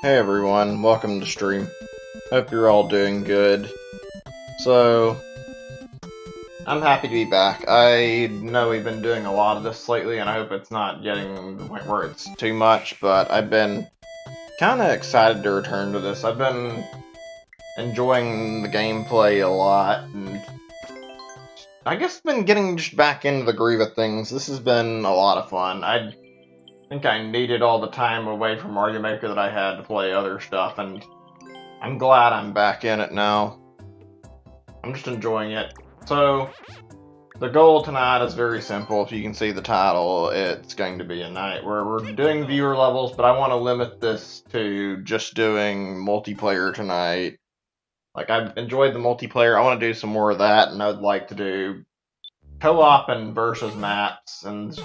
Hey everyone, welcome to stream. Hope you're all doing good. So, I'm happy to be back. I know we've been doing a lot of this lately, and I hope it's not getting to the point where it's too much, but I've been kind of excited to return to this. I've been enjoying the gameplay a lot, and I guess been getting just back into the groove of things. This has been a lot of fun. I think I needed all the time away from Mario Maker that I had to play other stuff, and I'm glad I'm back in it now. I'm just enjoying it. So, the goal tonight is very simple. If you can see the title, it's going to be a night where we're doing viewer levels, but I want to limit this to just doing multiplayer tonight. Like, I've enjoyed the multiplayer. I want to do some more of that, and I'd like to do co-op and versus maps, and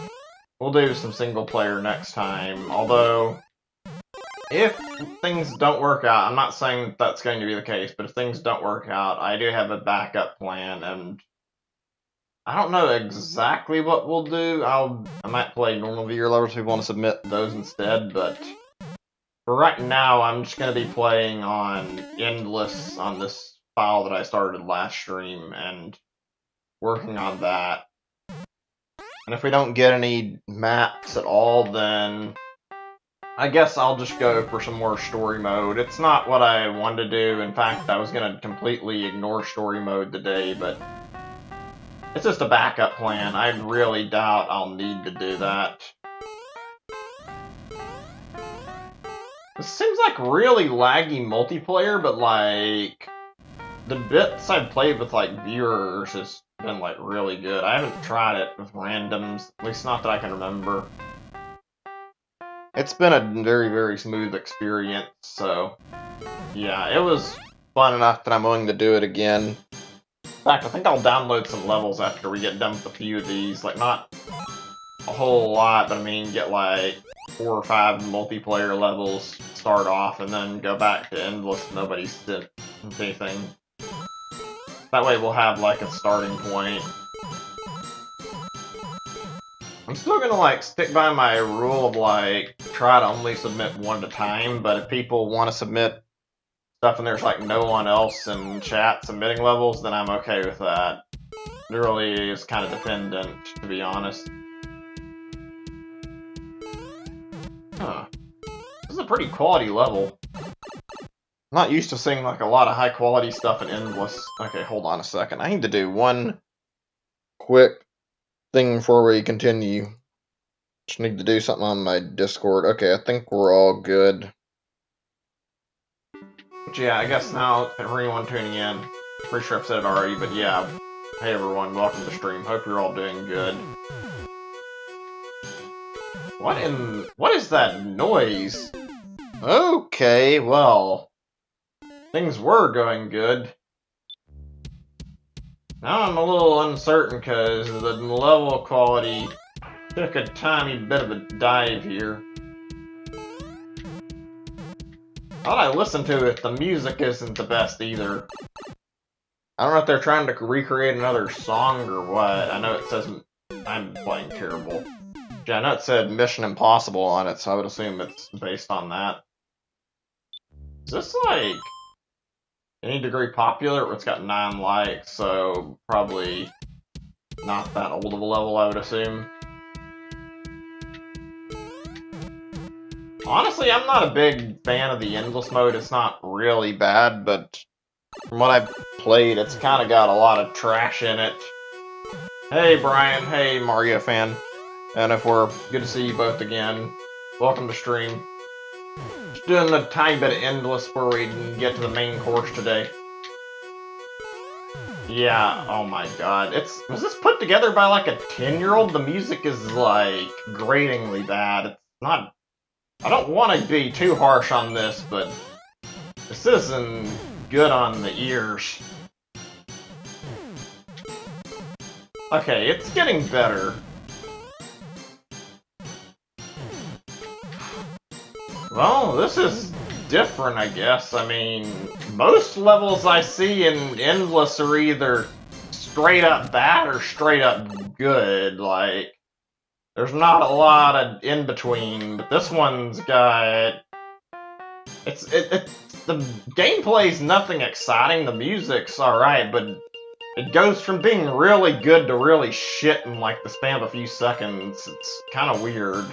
we'll do some single player next time. Although, if things don't work out, I'm not saying that's going to be the case, but if things don't work out, I do have a backup plan, and I don't know exactly what we'll do. I might play normal viewer levels if we want to submit those instead, but for right now, I'm just going to be playing on Endless on this file that I started last stream, and working on that. And if we don't get any maps at all, then I guess I'll just go for some more story mode. It's not what I wanted to do. In fact, I was going to completely ignore story mode today, but it's just a backup plan. I really doubt I'll need to do that. This seems like really laggy multiplayer, but like the bits I've played with like viewers has been like really good. I haven't tried it with randoms, at least not that I can remember. It's been a very, very smooth experience, so yeah, it was fun enough that I'm willing to do it again. In fact, I think I'll download some levels after we get done with a few of these. Like, not a whole lot, but I mean, get like 4 or 5 multiplayer levels, start off, and then go back to Endless. Nobody's did anything. That way we'll have like a starting point. I'm still gonna like stick by my rule of like try to only submit one at a time, but if people want to submit stuff and there's like no one else in chat submitting levels, then I'm okay with that. It really is kind of dependent, to be honest. Huh. This is a pretty quality level. I'm not used to seeing like a lot of high quality stuff in Endless. Okay, hold on a second. I need to do one quick thing before we continue. Just need to do something on my Discord. Okay, I think we're all good. But yeah, I guess now, for anyone tuning in, pretty sure I've said it already, but yeah. Hey everyone, welcome to the stream. Hope you're all doing good. What is that noise? Okay, well, things were going good. Now I'm a little uncertain because the level quality took a tiny bit of a dive here. Thought I listened to it, the music isn't the best either. I don't know if they're trying to recreate another song or what. I know it says I'm playing terrible. Yeah, I know it said Mission Impossible on it, so I would assume it's based on that. Is this like any degree popular? It's got 9 likes, so probably not that old of a level, I would assume. Honestly, I'm not a big fan of the Endless mode. It's not really bad, but from what I've played, it's kind of got a lot of trash in it. Hey, Brian. Hey, Mario fan. And if we're good to see you both again, welcome to stream. Just doing a tiny bit of Endless before we can get to the main course today. Yeah, oh my god. Was this put together by like a 10-year-old? The music is like gratingly bad. It's not... I don't want to be too harsh on this, but this isn't good on the ears. Okay, it's getting better. Well, this is different, I guess. I mean, most levels I see in Endless are either straight up bad or straight up good. Like, there's not a lot of in between, but this one's got the gameplay's nothing exciting. The music's alright, but it goes from being really good to really shit in like the span of a few seconds. It's kind of weird.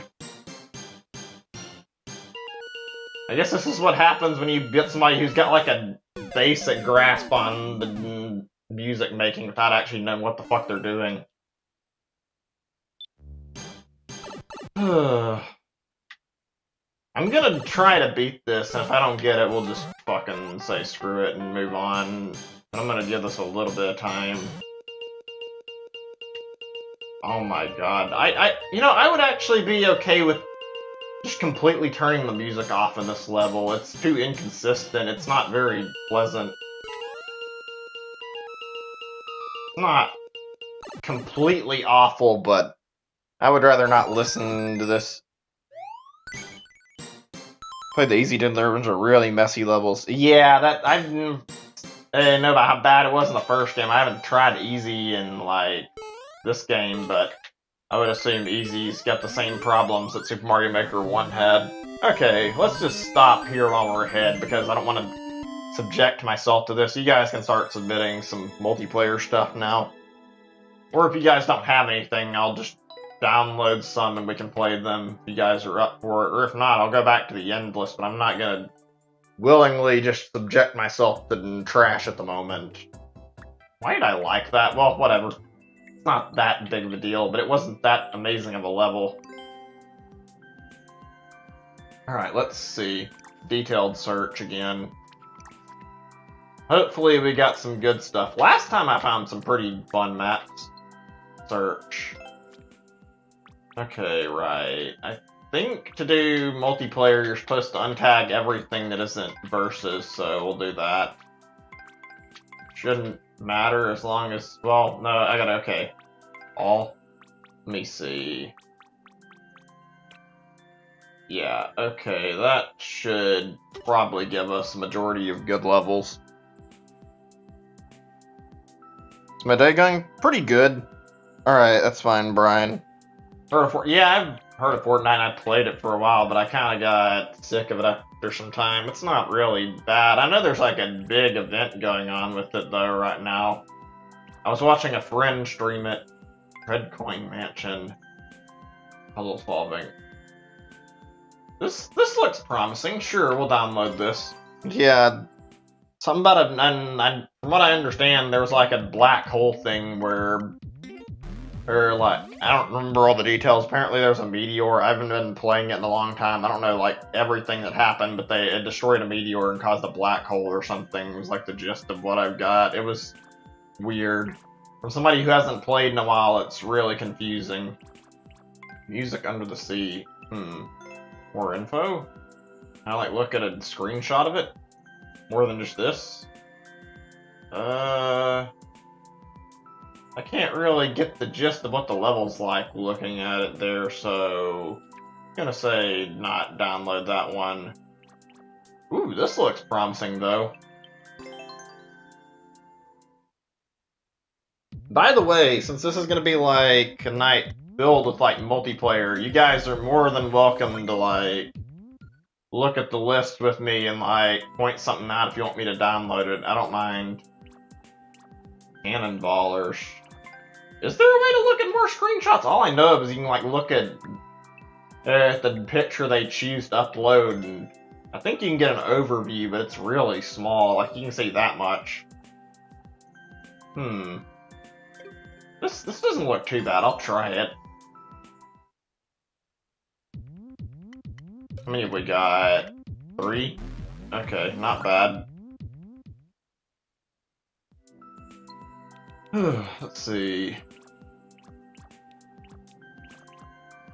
I guess this is what happens when you get somebody who's got like a basic grasp on the music making without actually knowing what the fuck they're doing. I'm gonna try to beat this, and if I don't get it, we'll just fucking say screw it and move on. I'm gonna give this a little bit of time. Oh my god. You know, I would actually be okay with just completely turning the music off in this level. It's too inconsistent. It's not very pleasant. It's not completely awful, but I would rather not listen to this. Played the easy ones are really messy levels. Yeah, that I didn't know about how bad it was in the first game. I haven't tried easy in like this game, but I would assume easy's got the same problems that Super Mario Maker 1 had. Okay, let's just stop here while we're ahead because I don't want to subject myself to this. You guys can start submitting some multiplayer stuff now. Or if you guys don't have anything, I'll just download some and we can play them if you guys are up for it. Or if not, I'll go back to the end list, but I'm not gonna willingly just subject myself to trash at the moment. Why did I like that? Well, whatever. It's not that big of a deal, but it wasn't that amazing of a level. Alright, let's see. Detailed search again. Hopefully we got some good stuff. Last time I found some pretty fun maps. Search. Okay, right. I think to do multiplayer, you're supposed to untag everything that isn't versus, so we'll do that. Shouldn't matter as long as, well, no, I gotta, okay. All. Let me see. Yeah, okay, that should probably give us a majority of good levels. Is my day going? Pretty good. Alright, that's fine, Brian. Yeah, I've heard of Fortnite, I played it for a while, but I kind of got sick of it after some time. It's not really bad. I know there's like a big event going on with it, though, right now. I was watching a friend stream it. Red Coin Mansion. Puzzle solving. This looks promising. Sure, we'll download this. Yeah, something about it, from what I understand, there was like a black hole thing where... Or, like, I don't remember all the details. Apparently there was a meteor. I haven't been playing it in a long time. I don't know, like, everything that happened, but it destroyed a meteor and caused a black hole or something. It was, like, the gist of what I've got. It was weird. From somebody who hasn't played in a while, it's really confusing. Music under the sea. More info? Can I, like, look at a screenshot of it? More than just this? I can't really get the gist of what the level's like looking at it there, so I'm gonna say not download that one. Ooh, this looks promising though. By the way, since this is gonna be like a night filled with like multiplayer, you guys are more than welcome to like look at the list with me and like point something out if you want me to download it. I don't mind. Cannonballers. Is there a way to look at more screenshots? All I know is you can like look at the picture they choose to upload, and I think you can get an overview, but it's really small. Like you can see that much. This doesn't look too bad. I'll try it. How many have we got? 3? Okay, not bad. Let's see.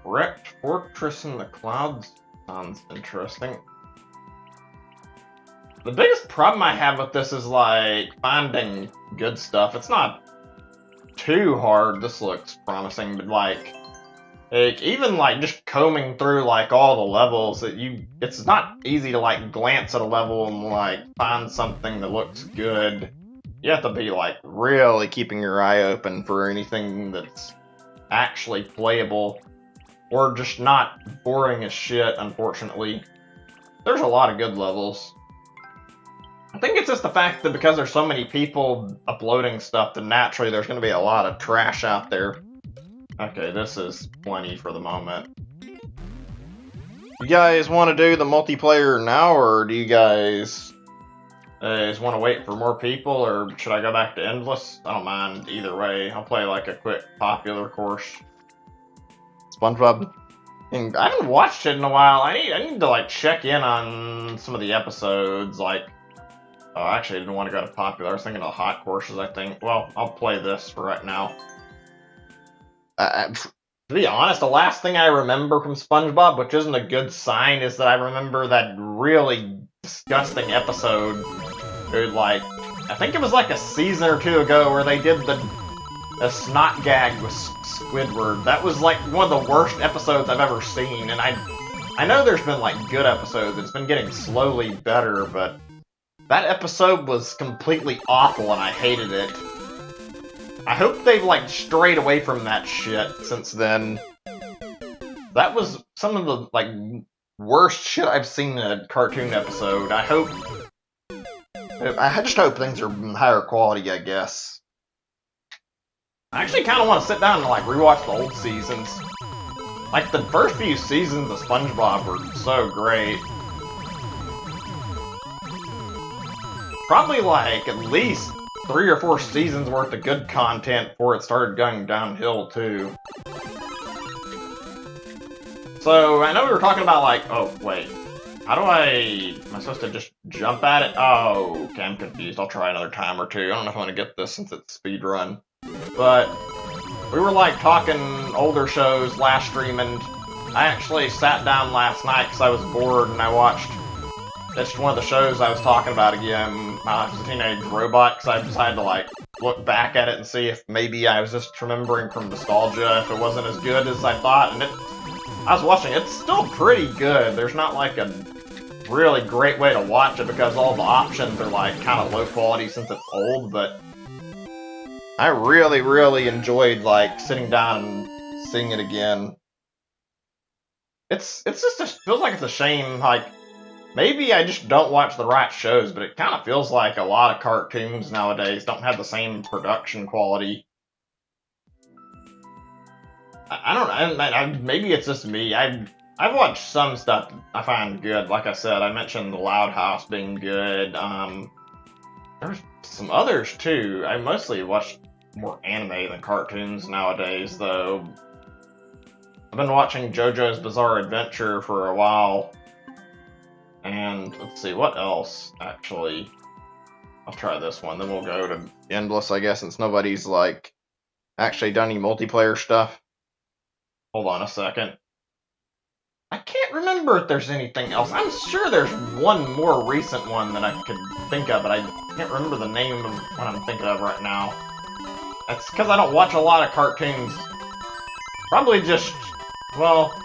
Wrecked Fortress in the Clouds sounds interesting. The biggest problem I have with this is like finding good stuff. It's not too hard. This looks promising, but like even like just combing through like all the levels it's not easy to like glance at a level and like find something that looks good. You have to be like really keeping your eye open for anything that's actually playable or just not boring as shit, unfortunately. there's a lot of good levels. I think it's just the fact that because there's so many people uploading stuff, that naturally there's going to be a lot of trash out there. Okay, this is plenty for the moment. You guys want to do the multiplayer now, or do you guys want to wait for more people, or should I go back to Endless? I don't mind either way. I'll play like a quick popular course. SpongeBob. And I haven't watched it in a while. I need to like check in on some of the episodes. Like, oh, actually, I didn't want to go to popular. I was thinking of hot courses. I think. Well, I'll play this for right now. To be honest, the last thing I remember from SpongeBob, which isn't a good sign, is that I remember that really disgusting episode. Dude, like, I think it was like a season or two ago where they did the snot gag with Squidward. That was like one of the worst episodes I've ever seen, and I know there's been like good episodes. It's been getting slowly better, but that episode was completely awful and I hated it. I hope they've like strayed away from that shit since then. That was some of the like worst shit I've seen in a cartoon episode. I just hope things are higher quality, I guess. I actually kind of want to sit down and like rewatch the old seasons. Like the first few seasons of SpongeBob were so great. Probably like at least 3 or 4 seasons worth of good content before it started going downhill too. So I know we were talking about like, oh wait, am I supposed to just jump at it? Oh, okay, I'm confused. I'll try another time or two. I don't know if I'm gonna get this since it's speedrun. But we were like talking older shows last stream, and I actually sat down last night because I was bored and I watched just one of the shows I was talking about again. I was a Teenage Robot, because I decided to like look back at it and see if maybe I was just remembering from nostalgia if it wasn't as good as I thought. And I was watching it, it's still pretty good. There's not like a really great way to watch it because all the options are like kind of low quality since it's old, but I really, really enjoyed like sitting down and seeing it again. It's just it feels like it's a shame, like maybe I just don't watch the right shows, but it kind of feels like a lot of cartoons nowadays don't have the same production quality. I don't know, maybe it's just me. I've watched some stuff I find good. Like I said, I mentioned The Loud House being good. There's some others too. I mostly watch more anime than cartoons nowadays, though. I've been watching JoJo's Bizarre Adventure for a while. And let's see, what else, actually? I'll try this one, then we'll go to Endless, I guess, since nobody's, like, actually done any multiplayer stuff. Hold on a second. I can't remember if there's anything else. I'm sure there's one more recent one that I could think of, but I can't remember the name of what I'm thinking of right now. That's because I don't watch a lot of cartoons. Probably just, well,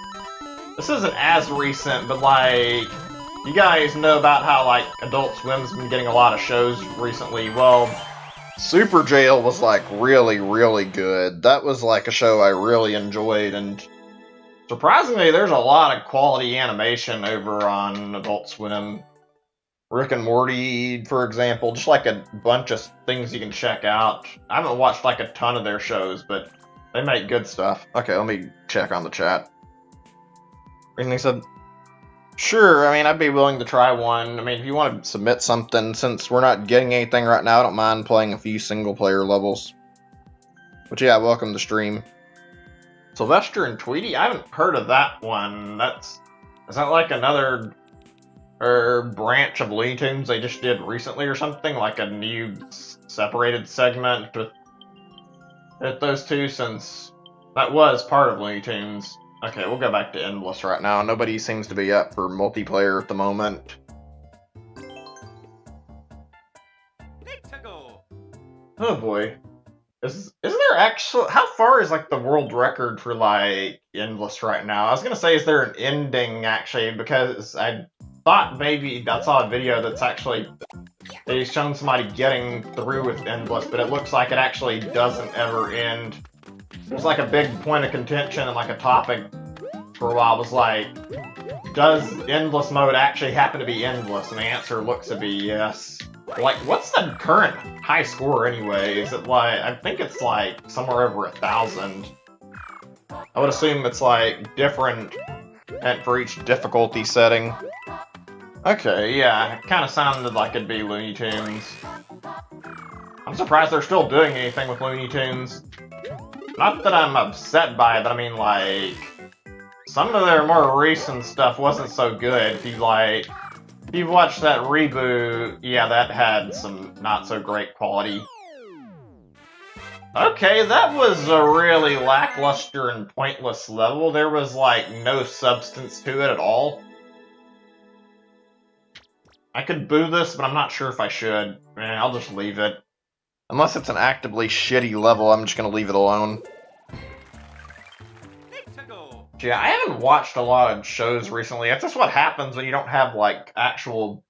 this isn't as recent, but like, you guys know about how, like, Adult Swim's been getting a lot of shows recently. Well, Super Jail was, like, really, really good. That was, like, a show I really enjoyed, and surprisingly, there's a lot of quality animation over on Adult Swim. Rick and Morty, for example, just, like, a bunch of things you can check out. I haven't watched, like, a ton of their shows, but they make good stuff. Okay, let me check on the chat. And they said, sure, I mean, I'd be willing to try one. I mean, if you want to submit something, since we're not getting anything right now, I don't mind playing a few single-player levels. But yeah, welcome to stream. Sylvester and Tweety? I haven't heard of that one. Is that like another branch of Looney Tunes they just did recently or something? Like a new separated segment with those two, since that was part of Looney Tunes. Okay, we'll go back to Endless right now. Nobody seems to be up for multiplayer at the moment. Oh boy. Is there actually... How far is, like, the world record for, like, Endless right now? I was gonna say, is there an ending, actually? Because I thought maybe I saw a video that's actually... They've shown somebody getting through with Endless, but it looks like it actually doesn't ever end. It was like a big point of contention and like a topic for a while was like, does endless mode actually happen to be endless? And the answer looks to be yes. Like, what's the current high score anyway? Is it like, I think it's like somewhere over 1,000. I would assume it's like different for each difficulty setting. Okay, yeah, it kind of sounded like it'd be Looney Tunes. I'm surprised they're still doing anything with Looney Tunes. Not that I'm upset by it, but I mean, like, some of their more recent stuff wasn't so good. If you watched that reboot, yeah, that had some not so great quality. Okay, that was a really lackluster and pointless level. There was, like, no substance to it at all. I could boo this, but I'm not sure if I should. I'll just leave it. Unless it's an actively shitty level, I'm just gonna leave it alone. Yeah, I haven't watched a lot of shows recently. That's just what happens when you don't have, like, actual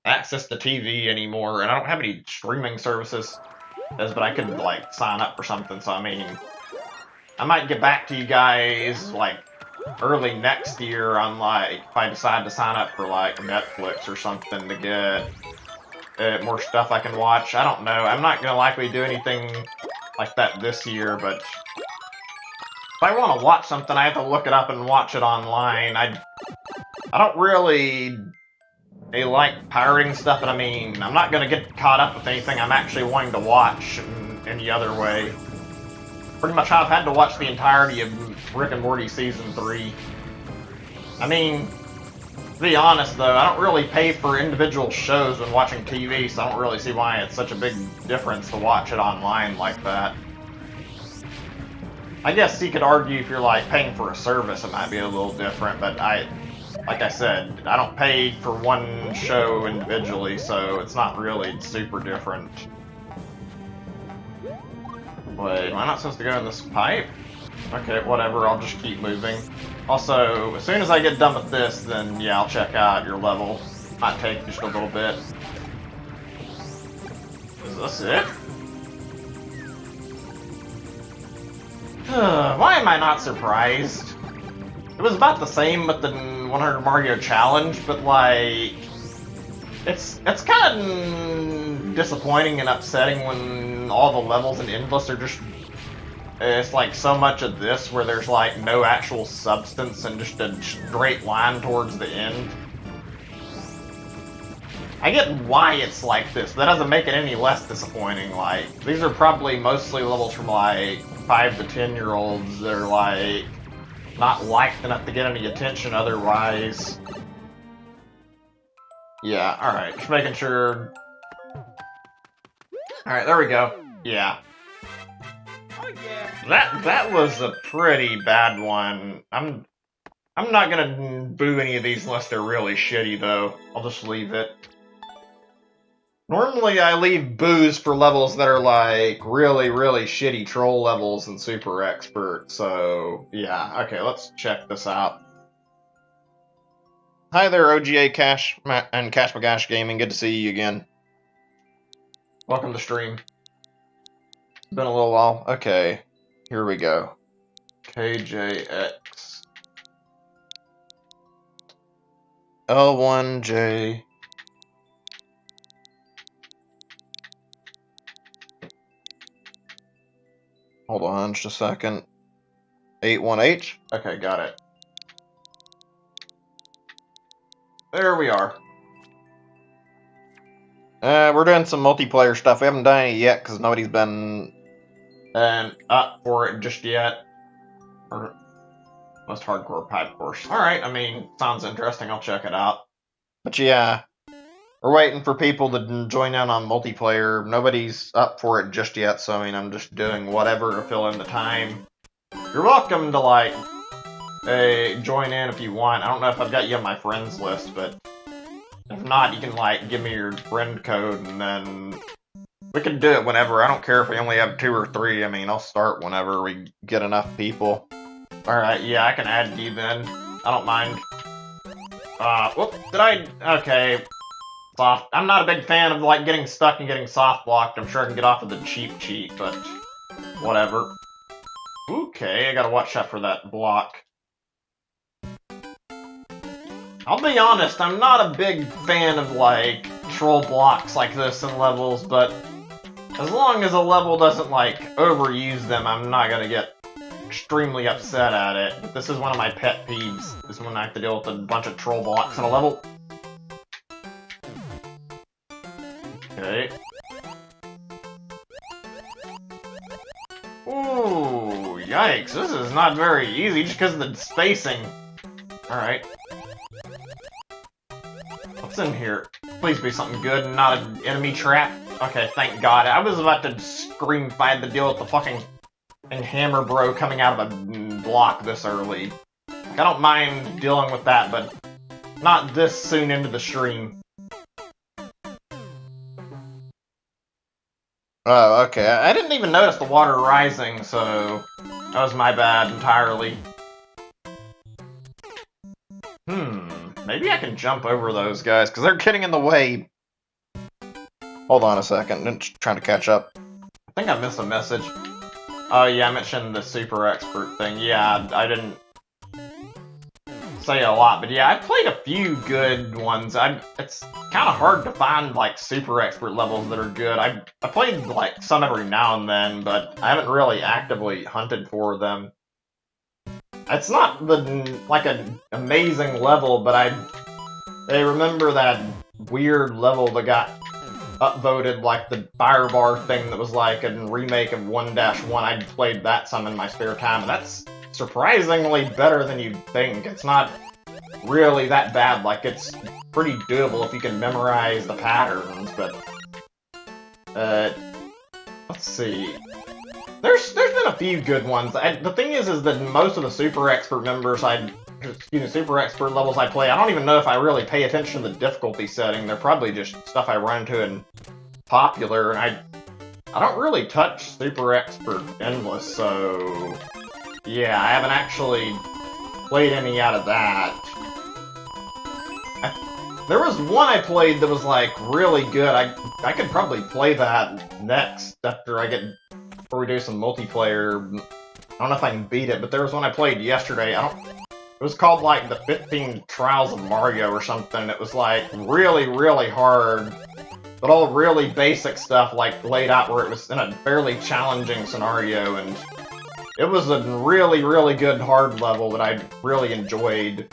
access to TV anymore, and I don't have any streaming services. But I could, like, sign up for something, so I mean, I might get back to you guys, like, early next year on, like, if I decide to sign up for, like, Netflix or something to get more stuff I can watch. I don't know. I'm not gonna likely do anything like that this year, but if I want to watch something, I have to look it up and watch it online. I don't really like pirating stuff, but I mean, I'm not gonna get caught up with anything I'm actually wanting to watch in any other way. Pretty much how I've had to watch the entirety of Rick and Morty Season 3. I mean, to be honest though, I don't really pay for individual shows when watching TV, so I don't really see why it's such a big difference to watch it online like that. I guess you could argue if you're like paying for a service it might be a little different, but like I said, I don't pay for one show individually, so it's not really super different. Wait, am I not supposed to go in this pipe? Okay, whatever, I'll just keep moving. Also, as soon as I get done with this, then yeah, I'll check out your level. Might take just a little bit. Is this it? Why am I not surprised? It was about the same with the 100 Mario Challenge, but like, it's kind of disappointing and upsetting when all the levels in Endless are just, it's like so much of this where there's like no actual substance and just a straight line towards the end. I get why it's like this, but that doesn't make it any less disappointing. Like, these are probably mostly levels from like 5 to 10-year-olds that are like not liked enough to get any attention otherwise. Yeah, alright, just making sure. Alright, there we go. Yeah. Oh yeah. That was a pretty bad one. I'm not gonna boo any of these unless they're really shitty though. I'll just leave it. Normally I leave boos for levels that are like really, really shitty troll levels and super expert, so yeah, okay, let's check this out. Hi there, OGA Cash and Cash Magash Gaming, good to see you again. Welcome to stream. It's been a little while. Okay, here we go. KJX. L1J. Hold on just a second. 81H? Okay, got it. There we are. We're doing some multiplayer stuff. We haven't done any yet because nobody's been up for it just yet. Or most hardcore pipe course. Alright, I mean, sounds interesting. I'll check it out. But yeah, we're waiting for people to join in on multiplayer. Nobody's up for it just yet, so I mean, I'm just doing whatever to fill in the time. You're welcome to, like, join in if you want. I don't know if I've got you on my friends list, but if not, you can, like, give me your friend code, and then we can do it whenever. I don't care if we only have 2 or 3. I mean, I'll start whenever we get enough people. Alright, yeah, I can add you then. I don't mind. Whoop, did I? Okay. Soft. I'm not a big fan of, like, getting stuck and getting soft blocked. I'm sure I can get off of the cheap cheat, but whatever. Okay, I gotta watch out for that block. I'll be honest, I'm not a big fan of, like, troll blocks like this in levels, but as long as a level doesn't, like, overuse them, I'm not gonna get extremely upset at it. This is one of my pet peeves, is when I have to deal with a bunch of troll blocks in a level. Okay. Ooh, yikes, this is not very easy just because of the spacing. Alright. What's in here? Please be something good and not an enemy trap. Okay, thank God. I was about to scream if I had to deal with the fucking hammer bro coming out of a block this early. Like, I don't mind dealing with that, but not this soon into the stream. Oh, okay. I didn't even notice the water rising, so that was my bad entirely. Maybe I can jump over those guys, because they're getting in the way. Hold on a second, I'm trying to catch up. I think I missed a message. Oh yeah, I mentioned the super expert thing. Yeah, I didn't say a lot, but yeah, I played a few good ones. It's kind of hard to find, like, super expert levels that are good. I played, like, some every now and then, but I haven't really actively hunted for them. It's not like an amazing level, but I remember that weird level that got upvoted, like the fire bar thing that was like a remake of 1-1. I played that some in my spare time, and that's surprisingly better than you'd think. It's not really that bad, like it's pretty doable if you can memorize the patterns, but let's see. There's been a few good ones. The thing is that most of the super expert super expert levels I play, I don't even know if I really pay attention to the difficulty setting. They're probably just stuff I run into in popular, and I don't really touch super expert endless, so yeah, I haven't actually played any out of that. There was one I played that was like really good. I could probably play that next after we do some multiplayer. I don't know if I can beat it, but there was one I played yesterday. It was called like the 15 Trials of Mario or something. It was like really, really hard, but all really basic stuff like laid out where it was in a fairly challenging scenario, and it was a really, really good hard level that I really enjoyed.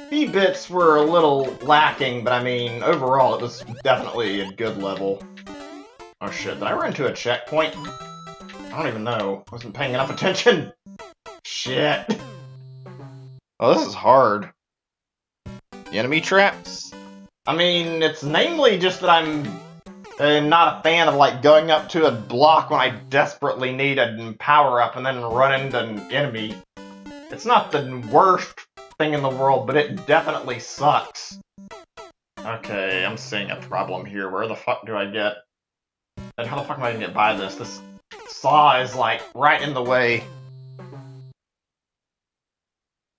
The bits were a little lacking, but I mean, overall it was definitely a good level. Oh shit, did I run into a checkpoint? I don't even know. I wasn't paying enough attention. Shit. Oh, this is hard. The enemy traps? I mean, it's namely just that I'm not a fan of, like, going up to a block when I desperately need a power-up and then run into an enemy. It's not the worst thing in the world, but it definitely sucks. Okay, I'm seeing a problem here. Where the fuck do I get... And how the fuck am I gonna get by this? This saw is, like, right in the way.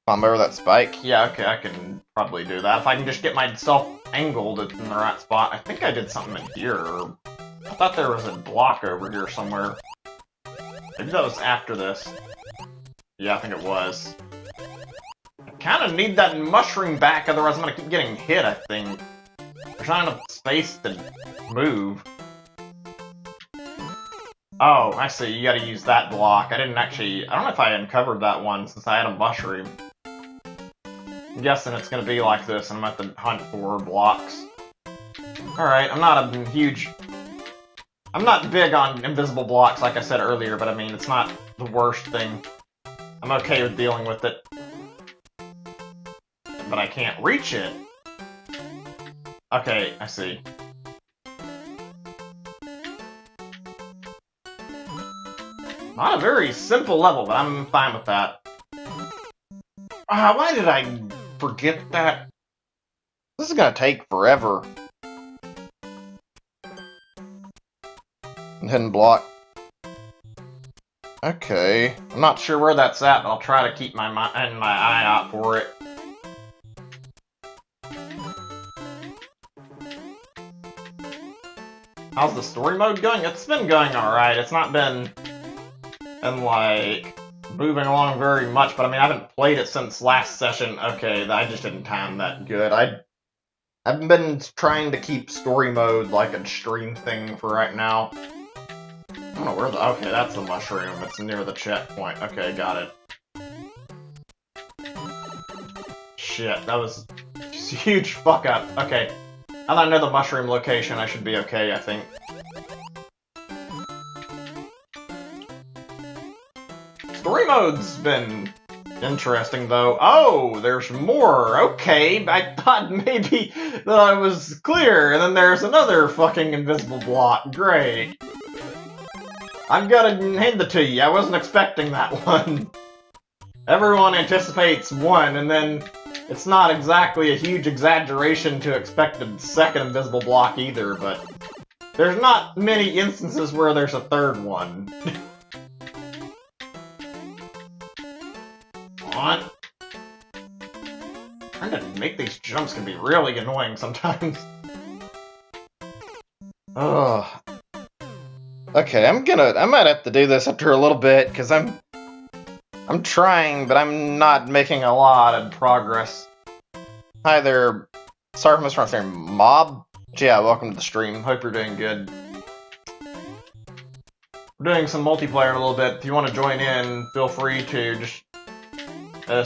Climb over that spike? Yeah, okay, I can probably do that. If I can just get myself angled in the right spot. I think I did something in here. I thought there was a block over here somewhere. Maybe that was after this. Yeah, I think it was. I kind of need that mushroom back, otherwise I'm gonna keep getting hit, I think. There's not enough space to move. Oh, I see, you gotta use that block. I don't know if I uncovered that one since I had a mushroom. I'm guessing it's gonna be like this, and I'm gonna have to hunt for blocks. Alright, I'm not big on invisible blocks, like I said earlier, but I mean, it's not the worst thing. I'm okay with dealing with it. But I can't reach it. Okay, I see. Not a very simple level, but I'm fine with that. Why did I forget that? This is gonna take forever. Hidden block. Okay. I'm not sure where that's at, but I'll try to keep my eye out for it. How's the story mode going? It's been going alright. It's not been in, like, moving along very much, but I mean, I haven't played it since last session. Okay, I just didn't time that good. I've been trying to keep story mode like a stream thing for right now. I don't know where the... Okay, that's the mushroom. It's near the checkpoint. Okay, got it. Shit, that was a huge fuck up. Okay, now that I know the mushroom location, I should be okay, I think. Story mode's been interesting, though. Oh, there's more. Okay, I thought maybe that I was clear, and then there's another fucking invisible block. Great. I've got to hand it to you. I wasn't expecting that one. Everyone anticipates one, and then it's not exactly a huge exaggeration to expect a second invisible block either, but there's not many instances where there's a third one. On. Trying to make these jumps can be really annoying sometimes. Ugh. Okay, I might have to do this after a little bit, because I'm trying, but I'm not making a lot of progress. Hi there, sorry for mispronouncing, Mob? Yeah, welcome to the stream, hope you're doing good. We're doing some multiplayer in a little bit. If you want to join in, feel free to just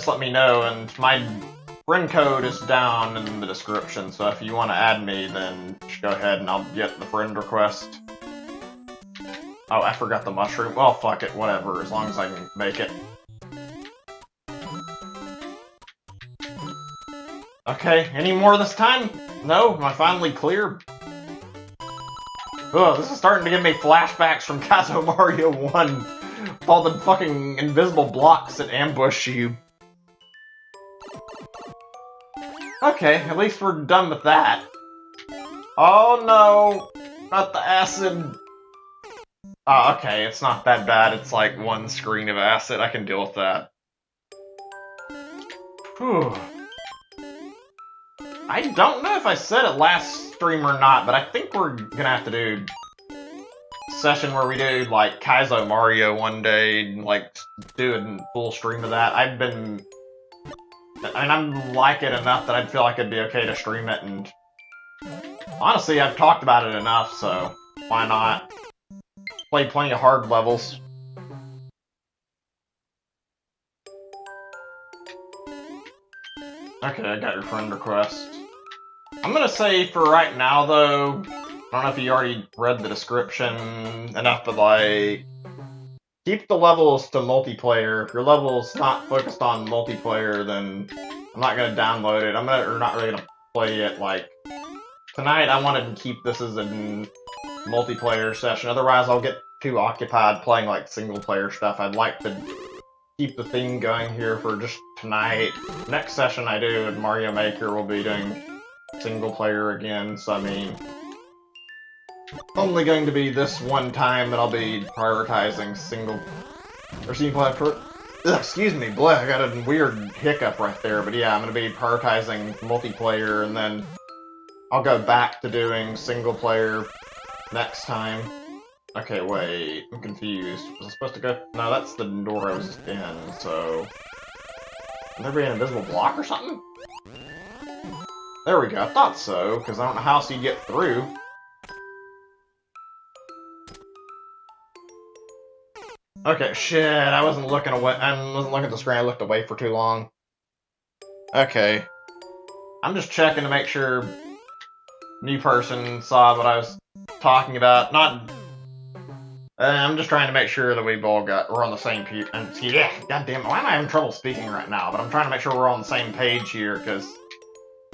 let me know, and my friend code is down in the description, so if you want to add me, then just go ahead and I'll get the friend request. Oh, I forgot the mushroom. Well, fuck it, whatever, as long as I can make it. Okay, any more this time? No? Am I finally clear? Ugh, this is starting to give me flashbacks from Kazo Mario 1. With all the fucking invisible blocks that ambush you. Okay, at least we're done with that. Oh no! Not the acid! Oh, okay, it's not that bad. It's like one screen of acid. I can deal with that. Whew. I don't know if I said it last stream or not, but I think we're gonna have to do a session where we do, like, Kaizo Mario one day, and, like, do a full stream of that. I mean, I'm like it enough that I'd feel like it'd be okay to stream it, and honestly, I've talked about it enough, so why not? Played plenty of hard levels. Okay, I got your friend request. I'm gonna say for right now, though, I don't know if you already read the description enough, but like, keep the levels to multiplayer. If your level's not focused on multiplayer, then I'm not gonna download it. Or not really gonna play it. Like, tonight I wanted to keep this as a multiplayer session, otherwise I'll get too occupied playing like single player stuff. I'd like to keep the theme going here for just tonight. Next session I do in Mario Maker will be doing single player again, so I mean, only going to be this one time that I'll be prioritizing single player. Excuse me, bleh, I got a weird hiccup right there, but yeah, I'm gonna be prioritizing multiplayer, and then I'll go back to doing single player next time. Okay, wait, I'm confused. Was I supposed to go? No, that's the door I was in, so... Would there be an invisible block or something? There we go, I thought so, because I don't know how else you get through. Okay, shit, I wasn't looking away. I wasn't looking at the screen, I looked away for too long. Okay. I'm just checking to make sure new person saw what I was talking about. Not... I'm just trying to make sure that we're on the same page. Yeah, goddamn, why am I having trouble speaking right now? But I'm trying to make sure we're on the same page here, because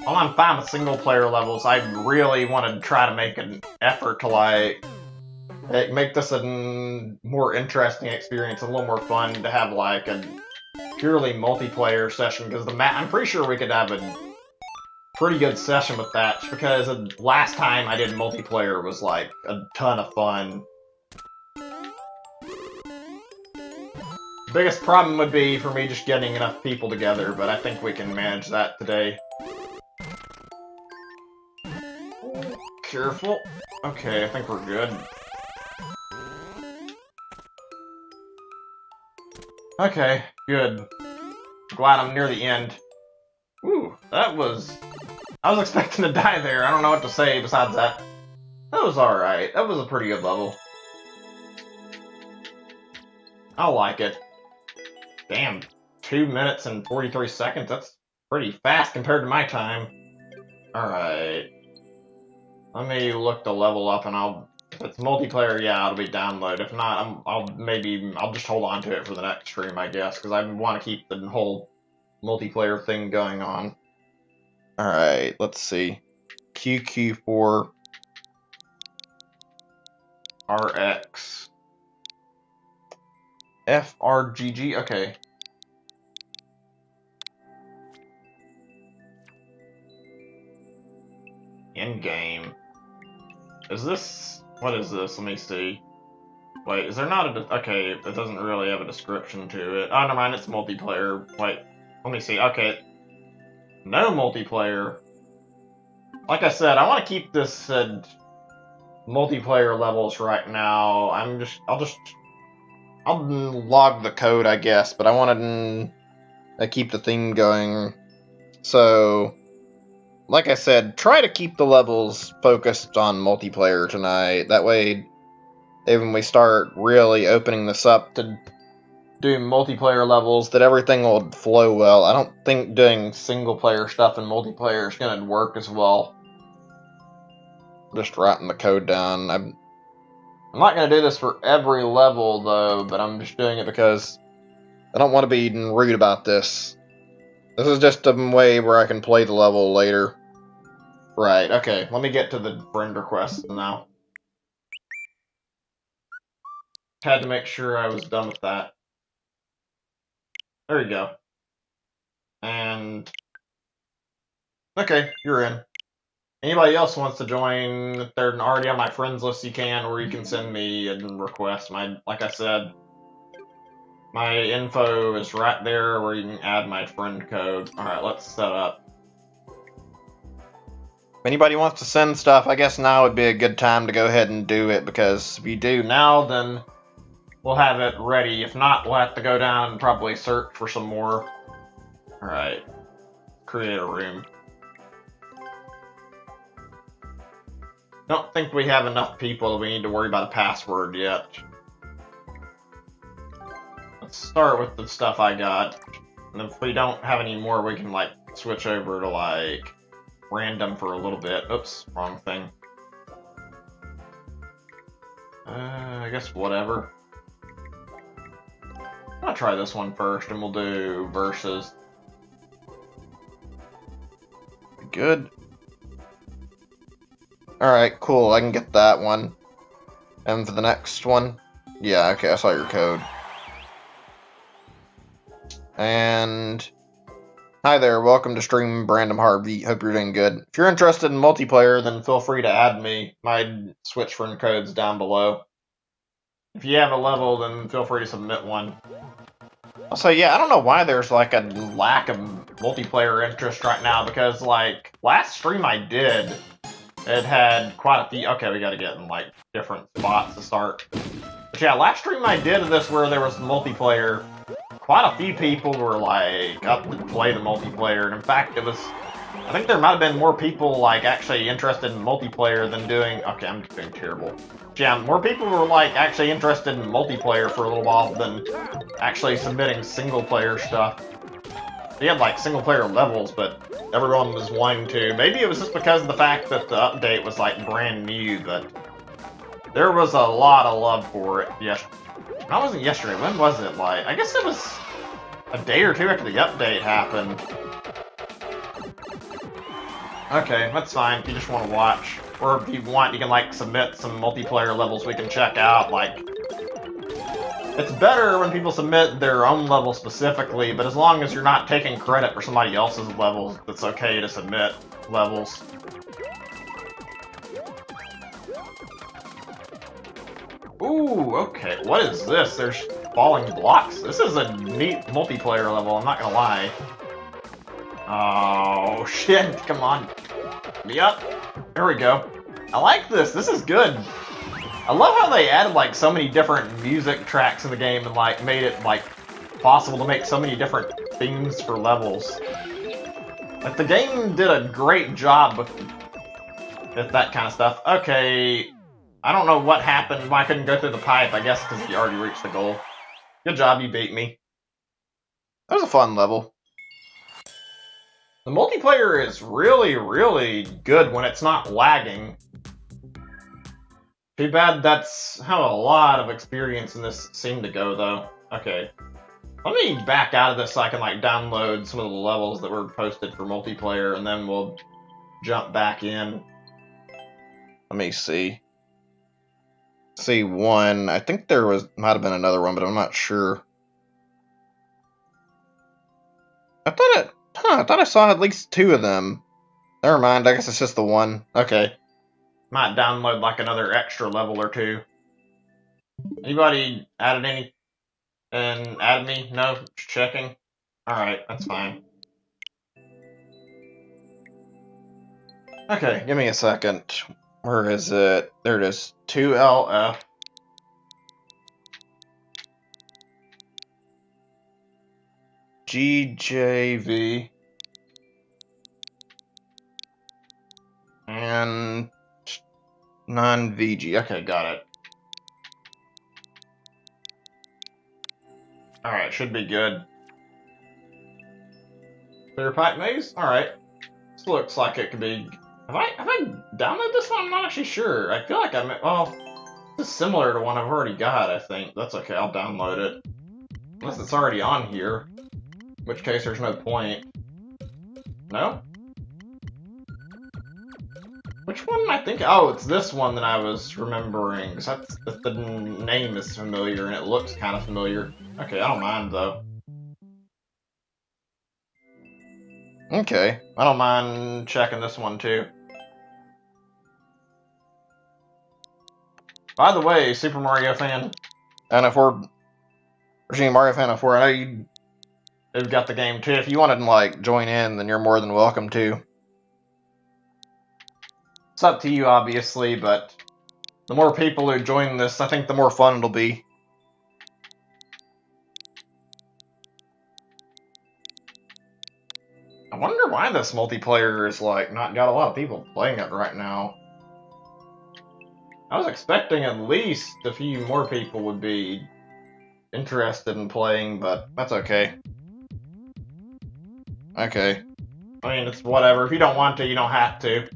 while I'm fine with single player levels, I really want to try to make an effort to, like, make this a more interesting experience, a little more fun to have, like, a purely multiplayer session, because I'm pretty sure we could have a pretty good session with that, because last time I did multiplayer was, like, a ton of fun. Biggest problem would be for me just getting enough people together, but I think we can manage that today. Careful. Okay, I think we're good. Okay, good. Glad I'm near the end. Ooh, that was... I was expecting to die there. I don't know what to say besides that. That was alright. That was a pretty good level. I like it. Damn, 2 minutes and 43 seconds. That's pretty fast compared to my time. Alright. Let me look the level up and if it's multiplayer, yeah, it'll be download. If not, I'll just hold on to it for the next stream, I guess, because I want to keep the whole multiplayer thing going on. Alright, let's see. QQ4 RX FRGG, okay. In-game. Is this... What is this? Let me see. Wait, is there not a... Okay, it doesn't really have a description to it. Oh, never mind, it's multiplayer. Wait, let me see. Okay. No multiplayer. Like I said, I want to keep this at multiplayer levels right now. I'll log the code, I guess, but I want to keep the theme going. So... Like I said, try to keep the levels focused on multiplayer tonight. That way, when we start really opening this up to do multiplayer levels, that everything will flow well. I don't think doing single-player stuff in multiplayer is going to work as well. Just writing the code down. I'm not going to do this for every level, though, but I'm just doing it because I don't want to be rude about this. This is just a way where I can play the level later. Right, okay, let me get to the friend request now. Had to make sure I was done with that. There you go. And... Okay, you're in. Anybody else wants to join, if they're already on my friends list, you can, or you can send me a request. Like I said, my info is right there where you can add my friend code. Alright, let's set up. If anybody wants to send stuff, I guess now would be a good time to go ahead and do it, because if you do now, then we'll have it ready. If not, we'll have to go down and probably search for some more. Alright. Create a room. Don't think we have enough people that we need to worry about a password yet. Let's start with the stuff I got. And if we don't have any more, we can, like, switch over to, like, random for a little bit. Oops, wrong thing. I guess whatever. I'll try this one first, and we'll do versus. Good. Alright, cool, I can get that one. And for the next one, yeah, okay, I saw your code. And... Hi there, welcome to stream, Brandon Harvey. Hope you're doing good. If you're interested in multiplayer, then feel free to add me. My Switch friend code's down below. If you have a level, then feel free to submit one. Also, yeah, I don't know why there's like a lack of multiplayer interest right now, because like, last stream I did, it had quite a few... Okay, we gotta get in like different spots to start. But yeah, last stream I did of this where there was multiplayer, quite a few people were like up to play the multiplayer, and in fact it was, I think there might have been more people like actually interested in multiplayer than doing, okay, I'm doing terrible. Yeah, more people were like actually interested in multiplayer for a little while than actually submitting single player stuff. They had like single player levels, but everyone was wanting to. Maybe it was just because of the fact that the update was like brand new, but there was a lot of love for it. Yes. That wasn't yesterday. When was it? Like, I guess it was a day or two after the update happened. Okay, that's fine if you just want to watch. Or if you want, you can, like, submit some multiplayer levels we can check out. Like, it's better when people submit their own level specifically, but as long as you're not taking credit for somebody else's levels, it's okay to submit levels. Ooh, okay, what is this? There's falling blocks. This is a neat multiplayer level, I'm not gonna lie. Oh, shit, come on. Me up. There we go. I like this, this is good. I love how they added, like, so many different music tracks in the game and, like, made it, like, possible to make so many different themes for levels. Like, the game did a great job with that kind of stuff. Okay, I don't know what happened, why I couldn't go through the pipe, I guess because you already reached the goal. Good job, you beat me. That was a fun level. The multiplayer is really, really good when it's not lagging. Too bad that's how a lot of experience in this seemed to go, though. Okay. Let me back out of this so I can, like, download some of the levels that were posted for multiplayer, and then we'll jump back in. Let me see. See one. I think there might have been another one, but I'm not sure. I thought I saw at least 2 of them. Never mind, I guess it's just the one. Okay. Might download like another extra level or 2. Anybody added any? And added me? No? Just checking? Alright, that's fine. Okay, give me a second. Where is it? There it is. 2LF. GJV. And non-VG. Okay, got it. Alright, should be good. Clear pipe maze? Alright. This looks like it could be... Have I downloaded this one? I'm not actually sure. I feel like well, this is similar to one I've already got, I think. That's okay, I'll download it. Unless it's already on here. In which case, there's no point. No? Which one I think? Oh, it's this one that I was remembering. Because the name is familiar and it looks kind of familiar. Okay, I don't mind though. Okay, I don't mind checking this one too. By the way, Super Mario fan, and if we're Mario fan, if I know you've got the game too. If you wanted to like join in, then you're more than welcome to. It's up to you, obviously, but the more people who join this, I think the more fun it'll be. I wonder why this multiplayer is like not got a lot of people playing it right now. I was expecting at least a few more people would be interested in playing, but that's okay. Okay. I mean, it's whatever. If you don't want to, you don't have to.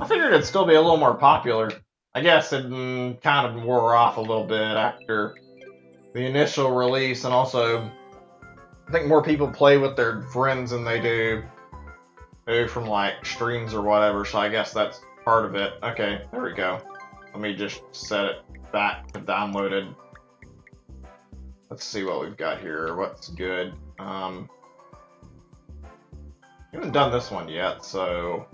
I figured it'd still be a little more popular. I guess it kind of wore off a little bit after the initial release, and also I think more people play with their friends than they do from like streams or whatever, so I guess that's part of it. Okay, there we go. Let me just set it back to downloaded. Let's see what we've got here. What's good? I haven't done this one yet, so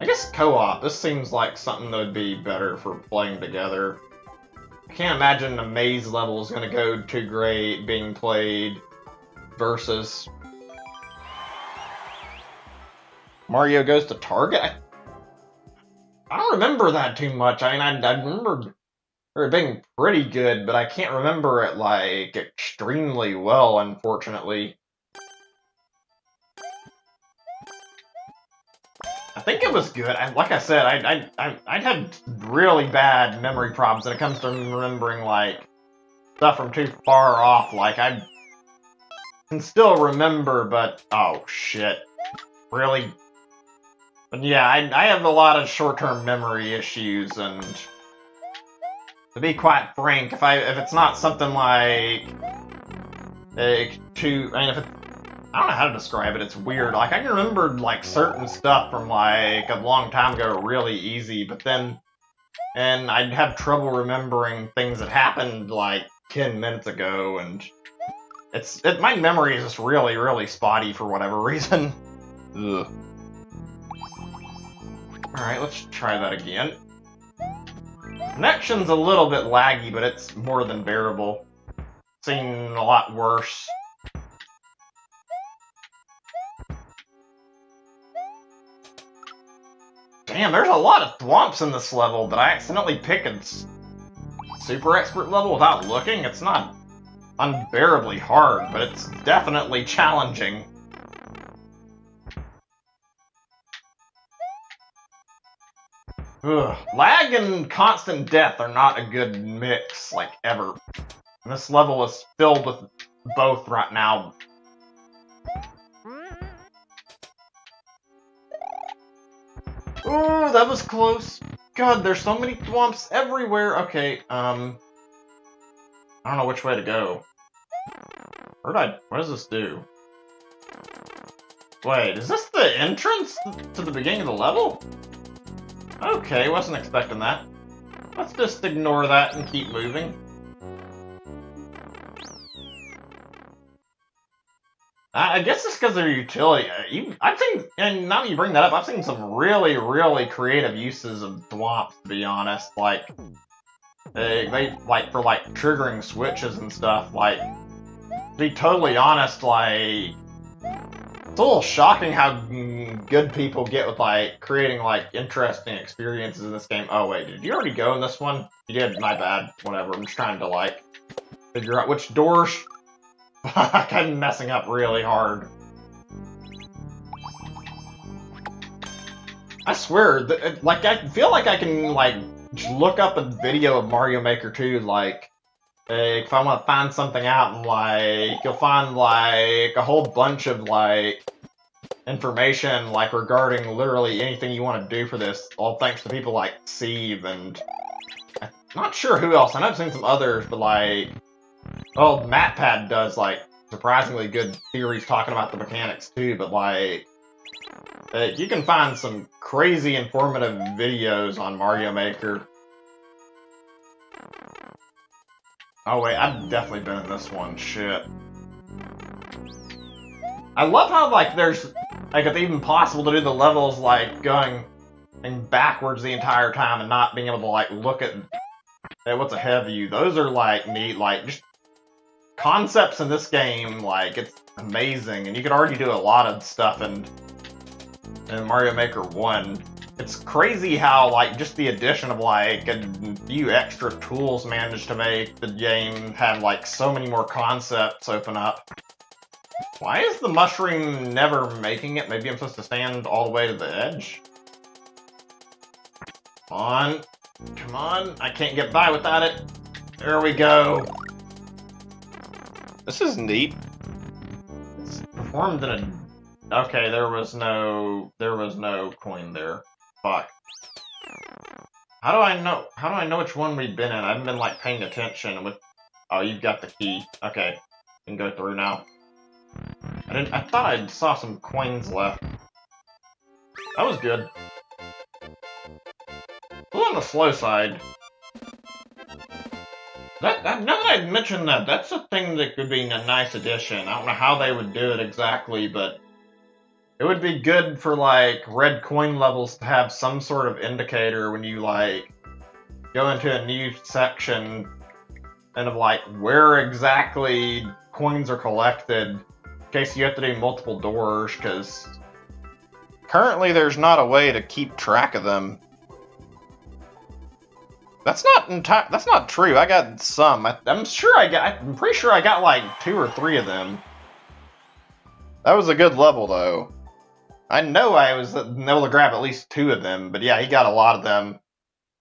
I guess co-op. This seems like something that would be better for playing together. I can't imagine a maze level is going to go too great being played versus Mario Goes to Target. I don't remember that too much. I mean, I remember it being pretty good, but I can't remember it like extremely well, unfortunately. I think it was good. Like I said, I'd had really bad memory problems when it comes to remembering like stuff from too far off. Like I can still remember, but oh shit, really? But yeah, I have a lot of short-term memory issues, and to be quite frank, if it's not something like I don't know how to describe it, it's weird. Like, I can remember, like, certain stuff from, like, a long time ago really easy, but then... And I'd have trouble remembering things that happened, like, 10 minutes ago, and... my memory is just really, really spotty for whatever reason. Ugh. Alright, let's try that again. Connection's a little bit laggy, but it's more than bearable. Seen a lot worse. Damn, there's a lot of thwomps in this level that I accidentally picked and super expert level without looking. It's not unbearably hard, but it's definitely challenging. Ugh. Lag and constant death are not a good mix, like, ever. And this level is filled with both right now. Ooh, that was close. God, there's so many thwomps everywhere. Okay, I don't know which way to go. What does this do? Wait, is this the entrance to the beginning of the level? Okay, wasn't expecting that. Let's just ignore that and keep moving. I guess it's because of their utility. I've seen, and now that you bring that up, I've seen some really, really creative uses of thwomps, to be honest. Like, they like, for, like, triggering switches and stuff, like, to be totally honest, like, it's a little shocking how good people get with, like, creating, like, interesting experiences in this game. Oh, wait, did you already go in this one? You did, my bad. Whatever, I'm just trying to, like, figure out which doors. I'm messing up really hard. I swear, like, I feel like I can, like, just look up a video of Mario Maker 2, like, if I want to find something out, and, like, you'll find, like, a whole bunch of, like, information, like, regarding literally anything you want to do for this, all thanks to people like Steve, and I'm not sure who else. I know I've seen some others, but, like, well, MatPat does, like, surprisingly good theories talking about the mechanics, too, but, like, you can find some crazy informative videos on Mario Maker. Oh, wait, I've definitely been in this one. Shit. I love how, like, there's, like, it's even possible to do the levels, like, going backwards the entire time and not being able to, like, look at what's ahead of you. Those are, like, neat, like, just concepts in this game, like, it's amazing, and you could already do a lot of stuff in Mario Maker 1. It's crazy how, like, just the addition of, like, a few extra tools managed to make the game have, like, so many more concepts open up. Why is the mushroom never making it? Maybe I'm supposed to stand all the way to the edge? Come on. Come on. I can't get by without it. There we go. This is neat. It's performed in a... Okay, there was no coin there. Fuck. How do I know which one we've been in? I haven't been, like, paying attention with... Oh, you've got the key. Okay. You can go through now. I thought I saw some coins left. That was good. A little on the slow side. Now that I mentioned that, that's a thing that could be a nice addition. I don't know how they would do it exactly, but it would be good for, like, red coin levels to have some sort of indicator when you, like, go into a new section and of, like, where exactly coins are collected in case you have to do multiple doors, because currently there's not a way to keep track of them. That's not true. I got some. I'm pretty sure I got like 2 or 3 of them. That was a good level, though. I know I was able to grab at least 2 of them, but yeah, he got a lot of them.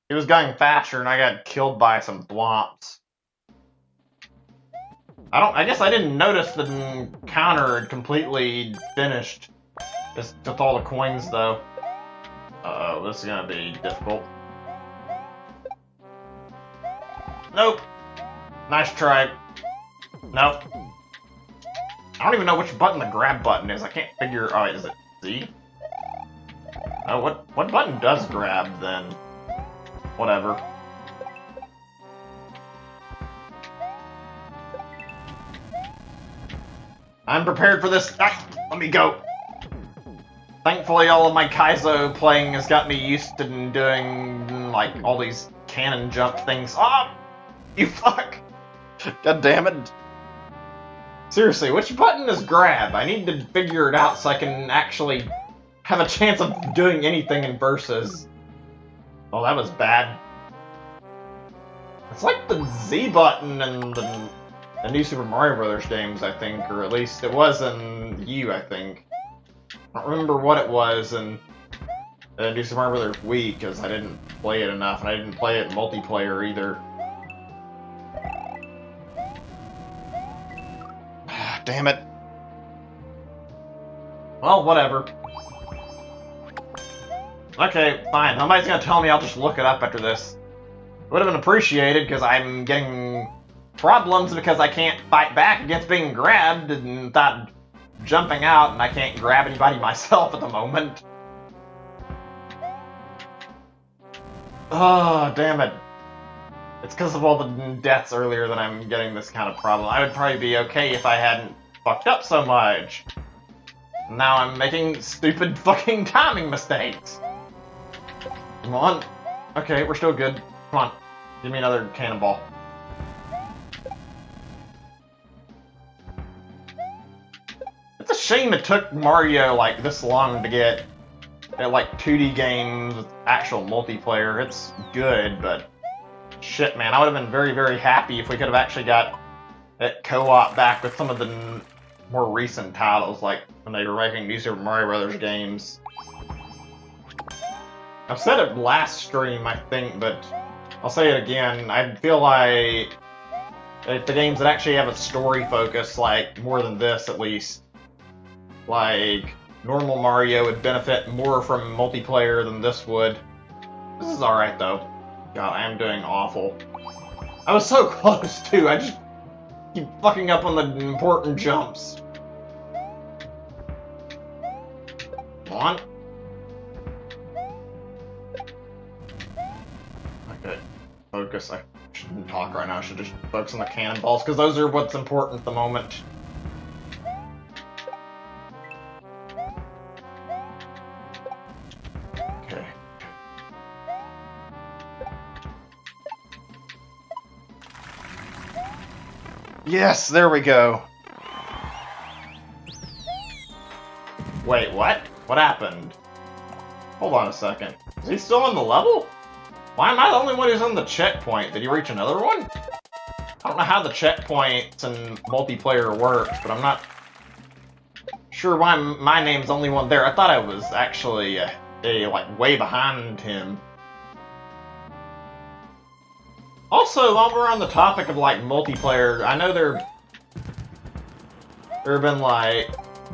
He was going faster, and I got killed by some thwomps. I guess I didn't notice the counter had completely finished. Just with all the coins, though. Uh-oh, this is gonna be difficult. Nope. Nice try. Nope. I don't even know which button the grab button is. I can't figure... Oh, is it Z? Oh, what button does grab, then? Whatever. I'm prepared for this. Ah, let me go. Thankfully, all of my Kaizo playing has got me used to doing, like, all these cannon jump things. Ah! You fuck! God damn it. Seriously, which button is grab? I need to figure it out so I can actually have a chance of doing anything in Versus. Oh, that was bad. It's like the Z button in the new Super Mario Brothers games, I think, or at least it was in U, I think. I don't remember what it was in new Super Mario Brothers Wii, because I didn't play it enough, and I didn't play it in multiplayer either. Damn it. Well, whatever. Okay, fine. Nobody's gonna tell me, I'll just look it up after this. Would have been appreciated, because I'm getting problems because I can't fight back against being grabbed and without jumping out, and I can't grab anybody myself at the moment. Oh, damn it. It's because of all the deaths earlier that I'm getting this kind of problem. I would probably be okay if I hadn't fucked up so much. Now I'm making stupid fucking timing mistakes. Come on. Okay, we're still good. Come on. Give me another cannonball. It's a shame it took Mario like this long to get like 2D games with actual multiplayer. It's good, but shit, man, I would have been very, very happy if we could have actually got that co-op back with some of the more recent titles, like when they were making new Super Mario Brothers games. I've said it last stream, I think, but I'll say it again. I feel like the games that actually have a story focus, like more than this at least, like normal Mario would benefit more from multiplayer than this would. This is alright though. God, I am doing awful. I was so close too, I just keep fucking up on the important jumps. Come on. Okay, focus. I shouldn't talk right now, I should just focus on the cannonballs, because those are what's important at the moment. Okay. Yes, there we go. Wait, what? What happened? Hold on a second. Is he still on the level? Why am I the only one who's on the checkpoint? Did he reach another one? I don't know how the checkpoints and multiplayer work, but I'm not sure why my name's the only one there. I thought I was actually like way behind him. Also, while we're on the topic of like multiplayer, I know there have been like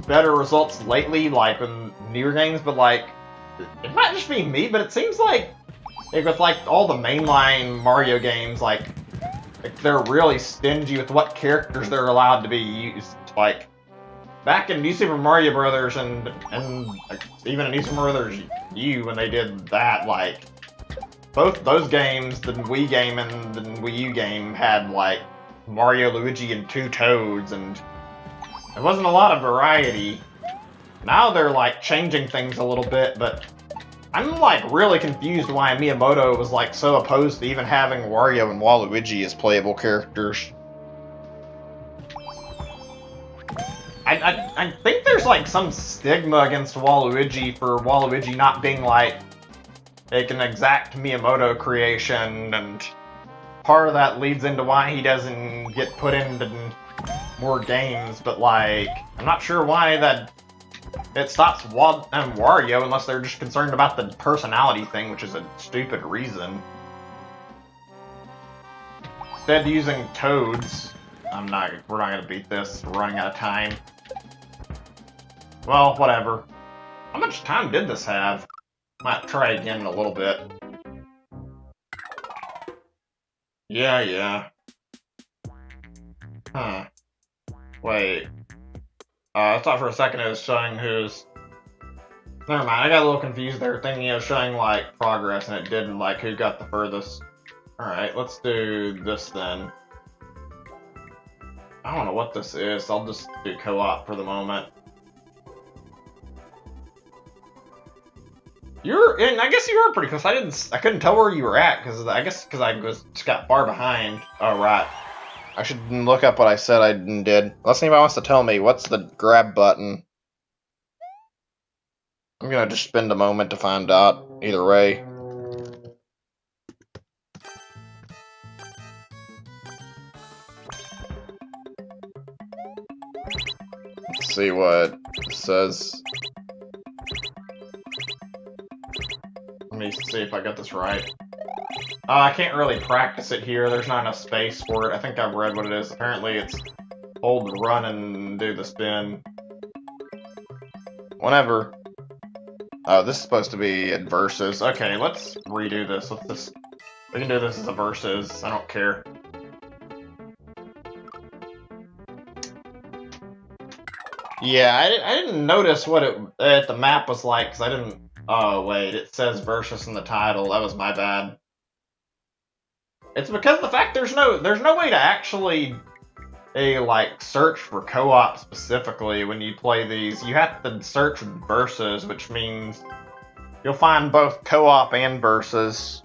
better results lately, like in newer games, but like it might just be me, but it seems like with like all the mainline Mario games, like they're really stingy with what characters they're allowed to be used. Like back in New Super Mario Brothers and like, even in New Super Mario Brothers U, when they did that, like both those games, the Wii game and the Wii U game, had like Mario, Luigi, and 2 Toads, and there wasn't a lot of variety. Now they're like changing things a little bit, but I'm like really confused why Miyamoto was like so opposed to even having Wario and Waluigi as playable characters. I think there's like some stigma against Waluigi for Waluigi not being like an exact Miyamoto creation, and part of that leads into why he doesn't get put into more games, but like I'm not sure why that it stops Wario unless they're just concerned about the personality thing, which is a stupid reason. Instead using Toads, we're not gonna beat this, we're running out of time. Well, whatever. How much time did this have? Might try again in a little bit. Yeah. Huh. Wait. I thought for a second it was showing who's... Never mind, I got a little confused there, thinking it was showing, like, progress, and it didn't, like, who got the furthest. Alright, let's do this then. I don't know what this is, so I'll just do co-op for the moment. And I guess you were pretty close. I couldn't tell where you were at, because I just got far behind. Oh, right. I should look up what I said I did. Unless anybody wants to tell me, what's the grab button? I'm gonna just spend a moment to find out, either way. Let's see what it says. Let me see if I got this right. I can't really practice it here. There's not enough space for it. I think I've read what it is. Apparently it's hold the run and do the spin. Whenever. Oh, this is supposed to be at versus. Okay, let's redo this. We can do this as a versus. I don't care. Yeah, I didn't notice what the map was like because I didn't. Oh wait, it says versus in the title. That was my bad. It's because of the fact there's no way to actually like search for co-op specifically when you play these. You have to search versus, which means you'll find both co-op and versus.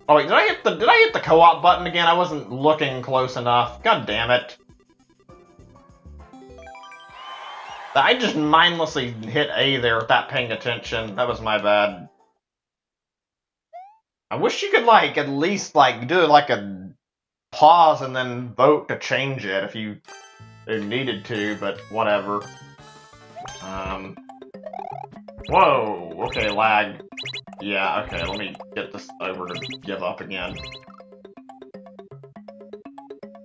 Oh wait, did I hit the co-op button again? I wasn't looking close enough. God damn it. I just mindlessly hit A there without paying attention. That was my bad. I wish you could, like, at least, like, do, like, a pause and then vote to change it if you needed to, but whatever. Whoa! Okay, lag. Yeah, okay, let me get this over to give up again.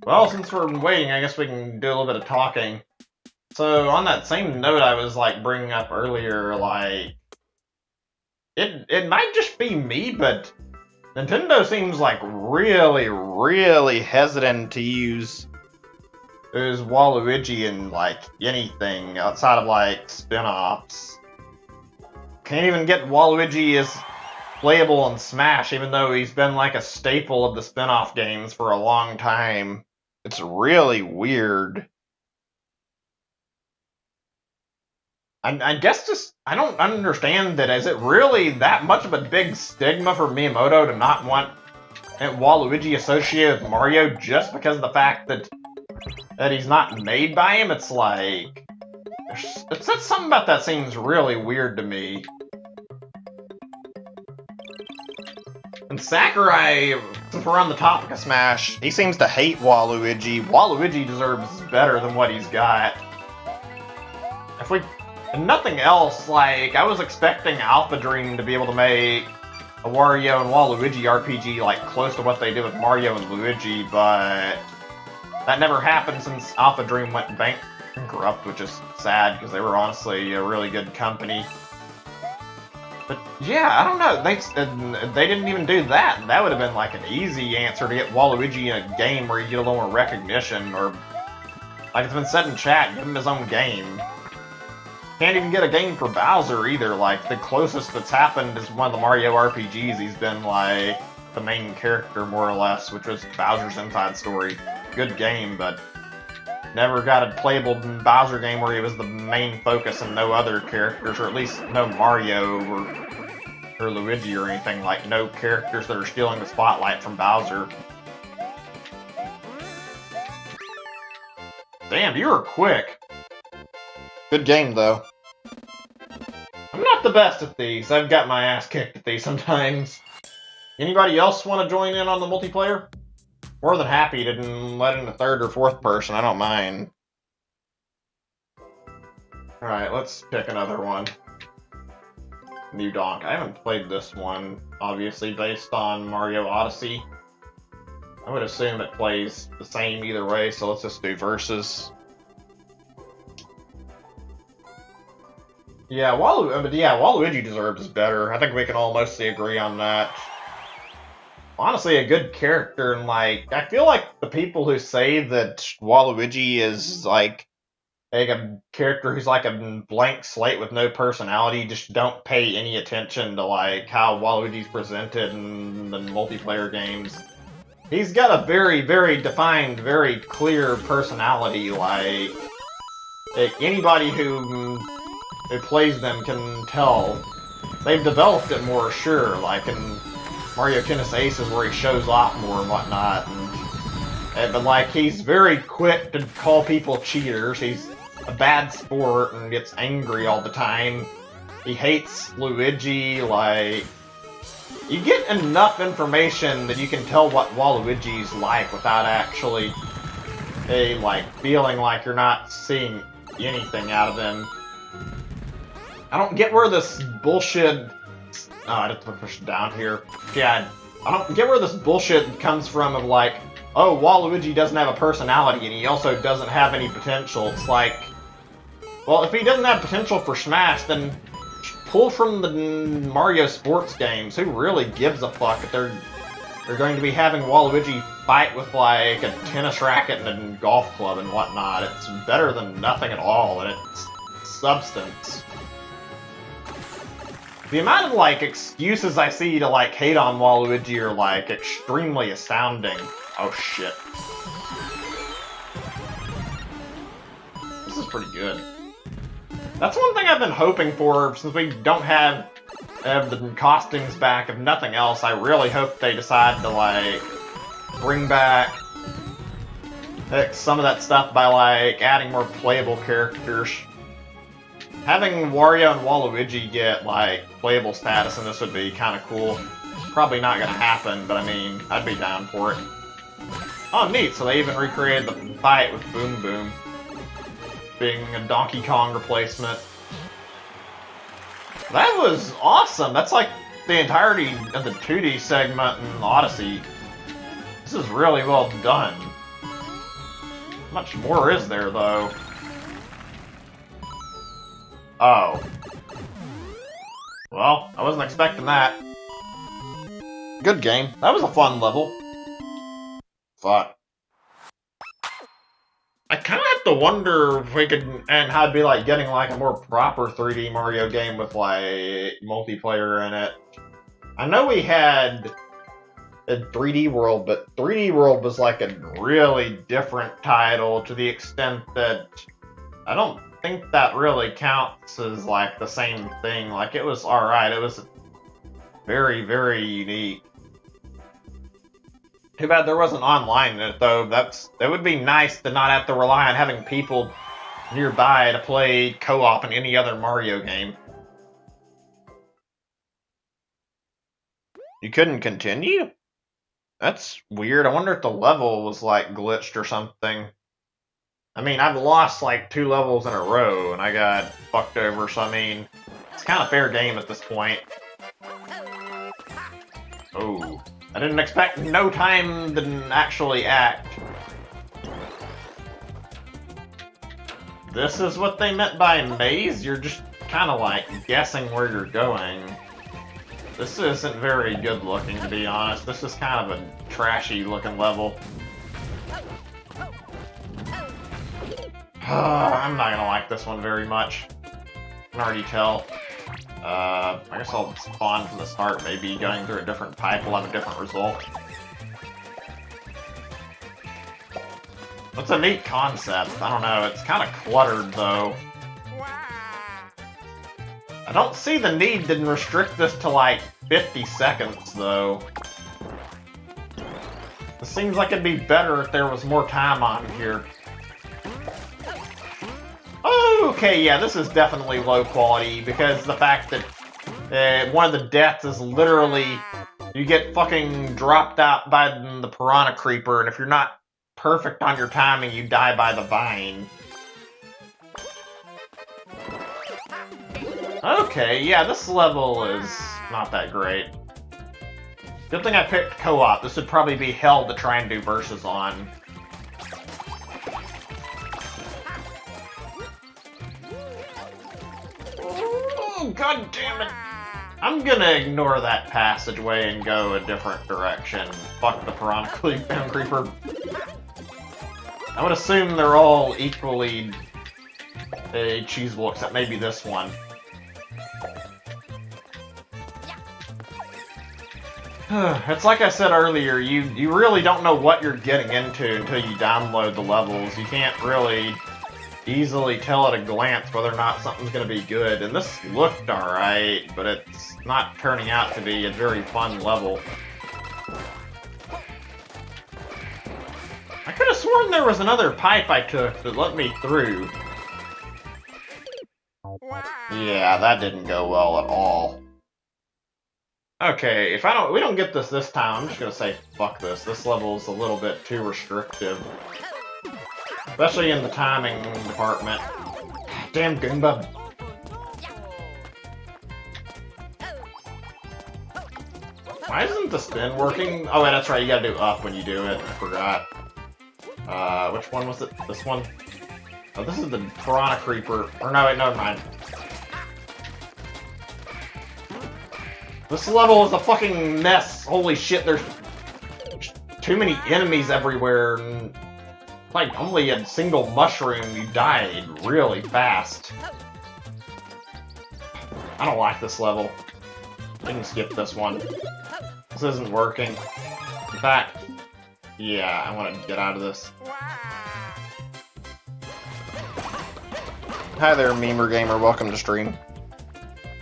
Well, since we're waiting, I guess we can do a little bit of talking. So, on that same note I was, like, bringing up earlier, like... It might just be me, but... Nintendo seems, like, really, really hesitant to use Waluigi in, like, anything outside of, like, spin-offs. Can't even get Waluigi as playable in Smash, even though he's been, like, a staple of the spin-off games for a long time. It's really weird. I guess just, I don't understand that. Is it really that much of a big stigma for Miyamoto to not want Waluigi associated with Mario just because of the fact that he's not made by him? It's like... It's something about that seems really weird to me. And Sakurai, since we're on the topic of Smash, he seems to hate Waluigi. Waluigi deserves better than what he's got. And nothing else, like, I was expecting Alpha Dream to be able to make a Wario and Waluigi RPG, like, close to what they did with Mario and Luigi, but that never happened since Alpha Dream went bankrupt, which is sad, because they were honestly a really good company. But, yeah, I don't know, they didn't even do that. That would have been, like, an easy answer to get Waluigi in a game where you get a little more recognition, or, like it's been said in chat, give him his own game. Can't even get a game for Bowser either. Like, the closest that's happened is one of the Mario RPGs. He's been, like, the main character, more or less, which was Bowser's Inside Story. Good game, but never got a playable Bowser game where he was the main focus and no other characters, or at least no Mario or Luigi or anything. Like, no characters that are stealing the spotlight from Bowser. Damn, you were quick. Good game, though. I'm not the best at these. I've got my ass kicked at these sometimes. Anybody else want to join in on the multiplayer? More than happy to let in a third or fourth person. I don't mind. Alright, let's pick another one. New Donk. I haven't played this one, obviously, based on Mario Odyssey. I would assume it plays the same either way, so let's just do versus. Yeah, Waluigi deserves better. I think we can all mostly agree on that. Honestly, a good character, and like, I feel like the people who say that Waluigi is like a character who's like a blank slate with no personality just don't pay any attention to like how Waluigi's presented in the multiplayer games. He's got a very, very defined, very clear personality. Like anybody who plays them can tell. They've developed it more, sure, like in Mario Tennis Aces where he shows off more and whatnot, but like he's very quick to call people cheaters. He's a bad sport and gets angry all the time. He hates Luigi. Like, you get enough information that you can tell what Waluigi's like without actually like feeling like you're not seeing anything out of him. I don't get where this bullshit... Oh, I have to push it down here. Yeah, I don't get where this bullshit comes from of like, oh, Waluigi doesn't have a personality and he also doesn't have any potential. It's like, well, if he doesn't have potential for Smash, then pull from the Mario sports games. Who really gives a fuck if they're going to be having Waluigi fight with like a tennis racket and a golf club and whatnot? It's better than nothing at all, and it's substance. The amount of like excuses I see to like hate on Waluigi are like extremely astounding. Oh shit. This is pretty good. That's one thing I've been hoping for since we don't have the costumes back. If nothing else, I really hope they decide to like bring back some of that stuff by like adding more playable characters. Having Wario and Waluigi get like playable status in this would be kind of cool. Probably not gonna happen, but I mean, I'd be down for it. Oh, neat! So they even recreated the fight with Boom Boom being a Donkey Kong replacement. That was awesome! That's like the entirety of the 2D segment in Odyssey. This is really well done. Much more is there, though? Oh. Well, I wasn't expecting that. Good game. That was a fun level. Fuck. I kind of have to wonder if we could, and how it'd be like getting like a more proper 3D Mario game with like multiplayer in it. I know we had a 3D World, but 3D World was like a really different title to the extent that I don't think that really counts as like the same thing. Like it was alright, it was very, very unique. Too bad there wasn't online in it, though. That would be nice to not have to rely on having people nearby to play co-op in any other Mario game. You couldn't continue? That's weird. I wonder if the level was, like, glitched or something. I mean, I've lost, like, 2 levels in a row, and I got fucked over, so, I mean, it's kind of fair game at this point. Oh. I didn't expect no time to actually act. This is what they meant by maze? You're just kind of like guessing where you're going. This isn't very good looking, to be honest. This is kind of a trashy looking level. I'm not gonna like this one very much. I can already tell. I guess I'll spawn from the start, maybe going through a different pipe will have a different result. That's a neat concept. I don't know, it's kind of cluttered though. I don't see the need to restrict this to like 50 seconds though. It seems like it'd be better if there was more time on here. Okay, yeah, this is definitely low quality, because the fact that one of the deaths is literally you get fucking dropped out by the Piranha Creeper, and if you're not perfect on your timing, you die by the vine. Okay, yeah, this level is not that great. Good thing I picked co-op. This would probably be hell to try and do versus on. God damn it! I'm gonna ignore that passageway and go a different direction. Fuck the Piranha Creeper. I would assume they're all equally cheesable, except maybe this one. It's like I said earlier, you really don't know what you're getting into until you download the levels. You can't really easily tell at a glance whether or not something's going to be good. And this looked alright, but it's not turning out to be a very fun level. I could have sworn there was another pipe I took that let me through. Yeah, that didn't go well at all. Okay, if we don't get this time, I'm just gonna say fuck this. This level's a little bit too restrictive. Especially in the timing department. Damn Goomba. Why isn't the spin working? Oh, wait, that's right. You gotta do up when you do it. I forgot. Which one was it? This one? Oh, this is the Piranha Creeper. Or no, wait, never mind. This level is a fucking mess. Holy shit, there's too many enemies everywhere. And like, only a single mushroom, you died really fast. I don't like this level. I can skip this one. This isn't working. In fact, yeah, I want to get out of this. Hi there, Memer Gamer. Welcome to stream.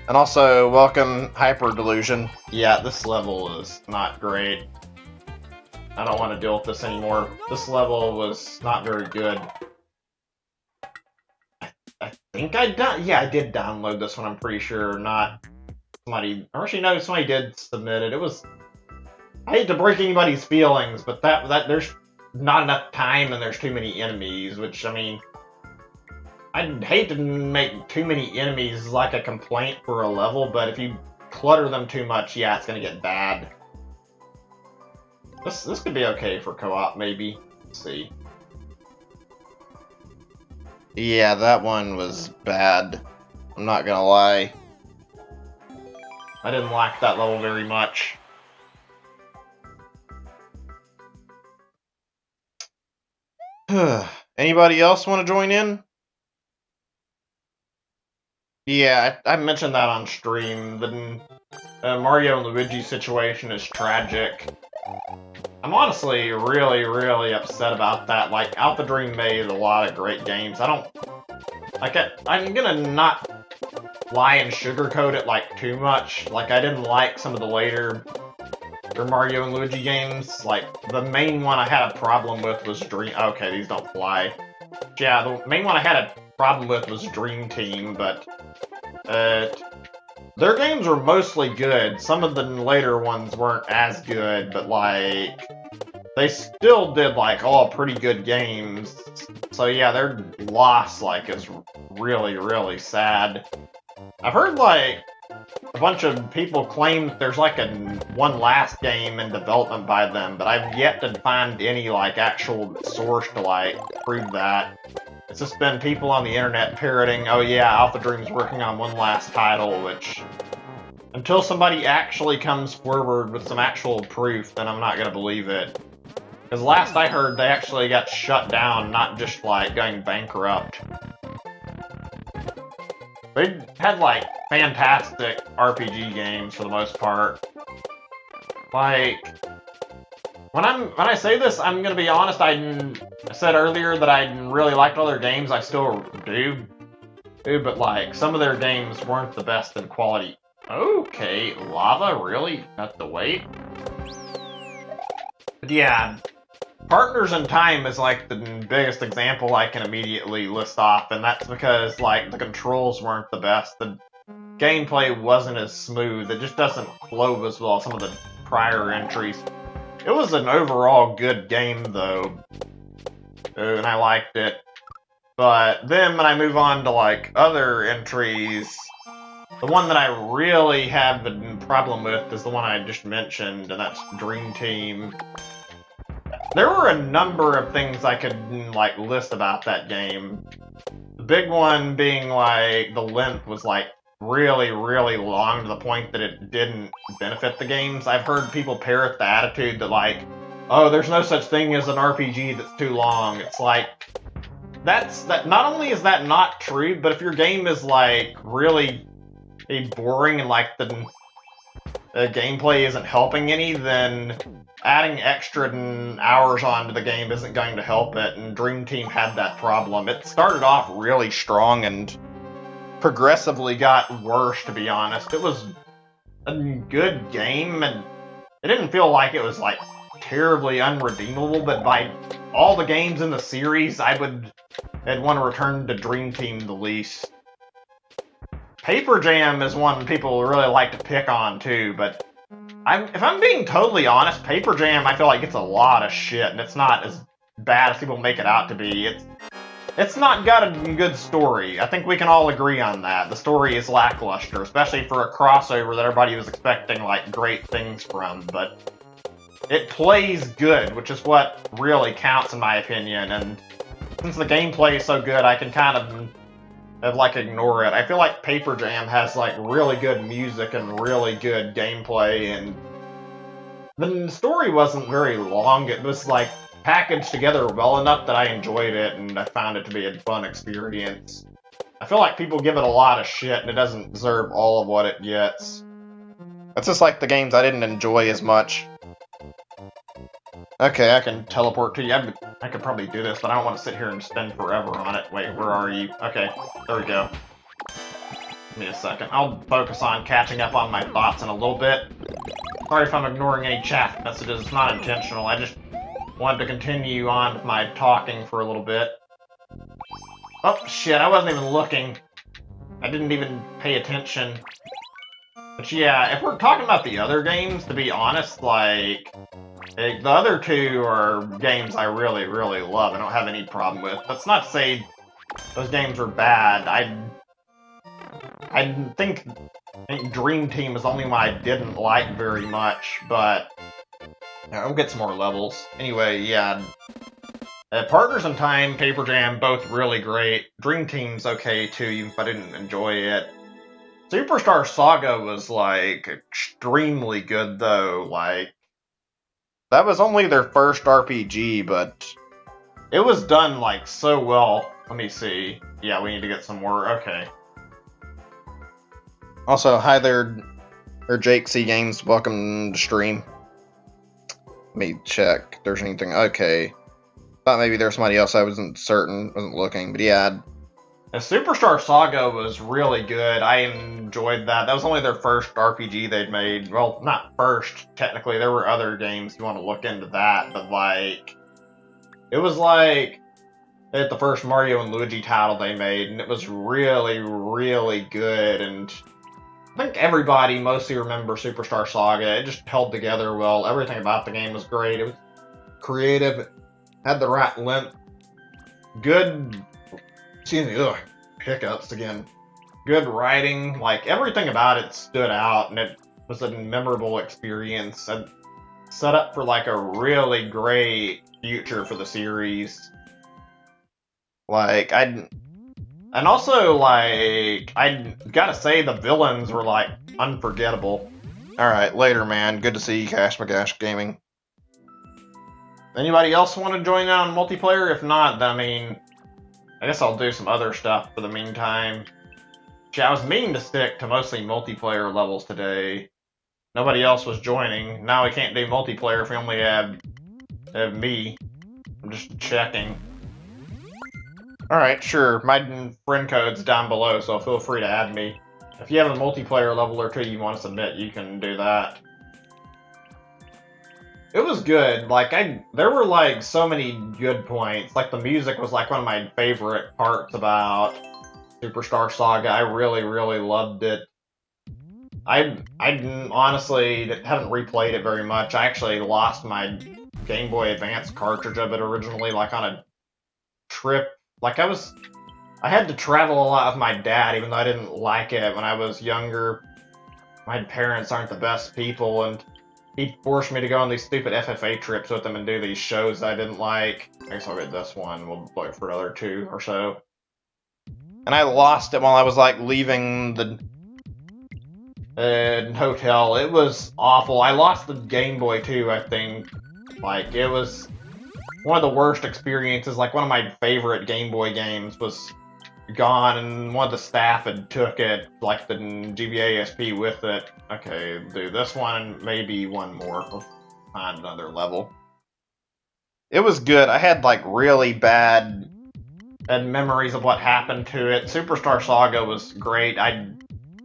And also, welcome, Hyper Delusion. Yeah, this level is not great. I don't want to deal with this anymore. This level was not very good. I think I did download this one, I'm pretty sure. Not somebody... Actually, no, somebody did submit it. It was... I hate to break anybody's feelings, but that there's not enough time and there's too many enemies, which, I mean... I'd hate to make too many enemies like a complaint for a level, but if you clutter them too much, yeah, it's gonna get bad. This could be okay for co-op, maybe. Let's see. Yeah, that one was bad. I'm not gonna lie. I didn't like that level very much. Anybody else want to join in? Yeah, I mentioned that on stream. The Mario and Luigi situation is tragic. I'm honestly really, really upset about that. Like, Out the Dream made a lot of great games. I'm gonna not lie and sugarcoat it, like, too much. Like, I didn't like some of the later Mario and Luigi games. Like, the main one I had a problem with was Dream... Okay, these don't fly. Yeah, the main one I had a problem with was Dream Team, but... their games were mostly good. Some of the later ones weren't as good, but, like... They still did, like, all pretty good games. So, yeah, their loss, like, is really, really sad. I've heard, like, a bunch of people claim that there's, like, one last game in development by them, but I've yet to find any, like, actual source to, like, prove that. It's just been people on the internet parroting, oh yeah, Alpha Dream's working on one last title, which... Until somebody actually comes forward with some actual proof, then I'm not gonna believe it. Because last I heard, they actually got shut down, not just, like, going bankrupt. They had, like, fantastic RPG games for the most part. Like... When I say this, I'm gonna be honest, I said earlier that I really liked all their games, I still do. But like, some of their games weren't the best in quality. Okay, lava, really? Not the wait? But yeah, Partners in Time is like the biggest example I can immediately list off, and that's because like the controls weren't the best, the gameplay wasn't as smooth, it just doesn't flow as well as some of the prior entries. It was an overall good game, though, and I liked it. But then when I move on to, like, other entries, the one that I really have a problem with is the one I just mentioned, and that's Dream Team. There were a number of things I could, like, list about that game. The big one being, like, the length was, like, really, really long to the point that it didn't benefit the games. I've heard people parrot the attitude that, like, oh, there's no such thing as an RPG that's too long. It's like, not only is that not true, but if your game is, like, really boring and, like, the gameplay isn't helping any, then adding extra hours onto the game isn't going to help it, and Dream Team had that problem. It started off really strong and progressively got worse, to be honest. It was a good game, and it didn't feel like it was, like, terribly unredeemable, but by all the games in the series, I'd want to return to Dream Team the least. Paper Jam is one people really like to pick on, too, but if I'm being totally honest, Paper Jam, I feel like it's a lot of shit, and it's not as bad as people make it out to be. It's not got a good story. I think we can all agree on that. The story is lackluster, especially for a crossover that everybody was expecting, like, great things from, but it plays good, which is what really counts in my opinion, and since the gameplay is so good, I can kind of like, ignore it. I feel like Paper Jam has, like, really good music and really good gameplay, and the story wasn't very long. It was, like, packaged together well enough that I enjoyed it, and I found it to be a fun experience. I feel like people give it a lot of shit, and it doesn't deserve all of what it gets. It's just like the games I didn't enjoy as much. Okay, I can teleport to you. I could probably do this, but I don't want to sit here and spend forever on it. Wait, where are you? Okay, there we go. Give me a second. I'll focus on catching up on my thoughts in a little bit. Sorry if I'm ignoring any chat messages. It's not intentional. I just wanted to continue on with my talking for a little bit. Oh, shit, I wasn't even looking. I didn't even pay attention. But yeah, if we're talking about the other games, to be honest, like, the other two are games I really, really love. I don't have any problem with. That's not to say those games are bad. I think Dream Team is the only one I didn't like very much, but yeah, I'll get some more levels. Anyway, yeah. Partners in Time, Paper Jam, both really great. Dream Team's okay too, even if I didn't enjoy it. Superstar Saga was, like, extremely good though. Like, that was only their first RPG, but it was done, like, so well. Let me see. Yeah, we need to get some more. Okay. Also, hi there, Jake C Games. Welcome to stream. Let me check if there's anything. Okay. Thought maybe there's somebody else. I wasn't certain. Wasn't looking. But yeah. Superstar Saga was really good. I enjoyed that. That was only their first RPG they'd made. Well, not first, technically. There were other games if you want to look into that. But, like, it was like the first Mario and Luigi title they made. And it was really, really good. And I think everybody mostly remembers Superstar Saga. It just held together well. Everything about the game was great. It was creative. Had the right length. Good... Excuse me, ugh, hiccups again. Good writing, like, everything about it stood out, and it was a memorable experience, and set up for, like, a really great future for the series. Like, and also, like, I gotta say, the villains were, like, unforgettable. Alright, later, man. Good to see you, Cash McGash Gaming. Anybody else want to join on multiplayer? If not, then, I mean, I guess I'll do some other stuff for the meantime. Gee, I was meaning to stick to mostly multiplayer levels today. Nobody else was joining. Now we can't do multiplayer if we only have me. I'm just checking. Alright, sure. My friend code's down below, so feel free to add me. If you have a multiplayer level or two you want to submit, you can do that. It was good. Like, there were, like, so many good points. Like, the music was, like, one of my favorite parts about Superstar Saga. I really, really loved it. I honestly haven't replayed it very much. I actually lost my Game Boy Advance cartridge of it originally, like, on a trip. Like, I had to travel a lot with my dad, even though I didn't like it when I was younger. My parents aren't the best people, and he forced me to go on these stupid FFA trips with him and do these shows I didn't like. I guess I'll get this one. We'll wait for another 2 or so. And I lost it while I was, like, leaving the hotel. It was awful. I lost the Game Boy, too, I think. Like, it was one of the worst experiences. Like, one of my favorite Game Boy games was gone, and one of the staff had took it, like the GBA SP with it. Okay, do this one and maybe one more. We'll find another level. It was good. I had, like, really bad memories of what happened to it. Superstar Saga was great. I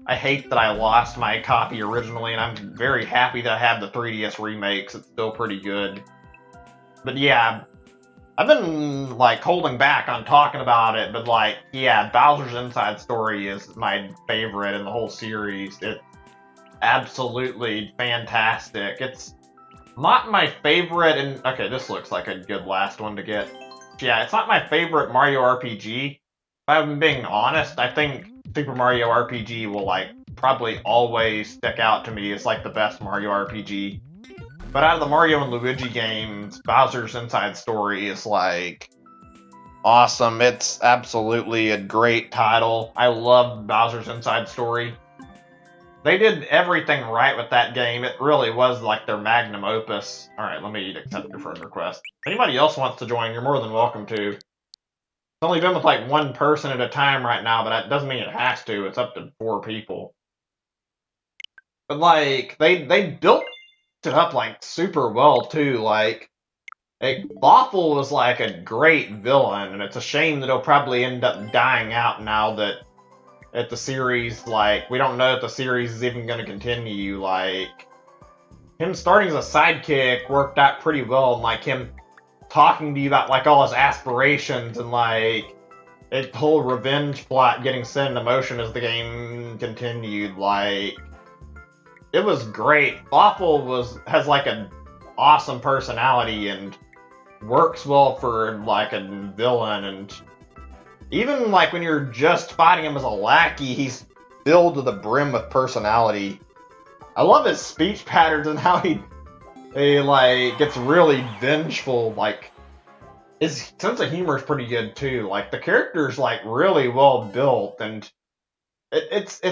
hate that I lost my copy originally, and I'm very happy that I have the 3DS remakes. It's still pretty good. But yeah, I've been, like, holding back on talking about it, but, like, yeah, Bowser's Inside Story is my favorite in the whole series. It's absolutely fantastic. It's not my favorite, and okay, this looks like a good last one to get. Yeah, it's not my favorite Mario RPG. If I'm being honest, I think Super Mario RPG will, like, probably always stick out to me as, like, the best Mario RPG. But out of the Mario and Luigi games, Bowser's Inside Story is, like, awesome. It's absolutely a great title. I love Bowser's Inside Story. They did everything right with that game. It really was like their magnum opus. Alright, let me accept your friend request. If anybody else wants to join, you're more than welcome to. It's only been with like one person at a time right now, but that doesn't mean it has to. It's up to 4 people. But like, they built it up like super well too. Like, Boffle was like a great villain, and it's a shame that he'll probably end up dying out now that at the series, like, we don't know if the series is even going to continue. Like, him starting as a sidekick worked out pretty well, and like him talking to you about like all his aspirations and like a whole revenge plot getting set into motion as the game continued. Like, it was great. Boffle has like an awesome personality and works well for like a villain, and even like when you're just fighting him as a lackey, he's filled to the brim with personality. I love his speech patterns and how he like gets really vengeful. Like, his sense of humor is pretty good too. Like, the character's like really well built, and it's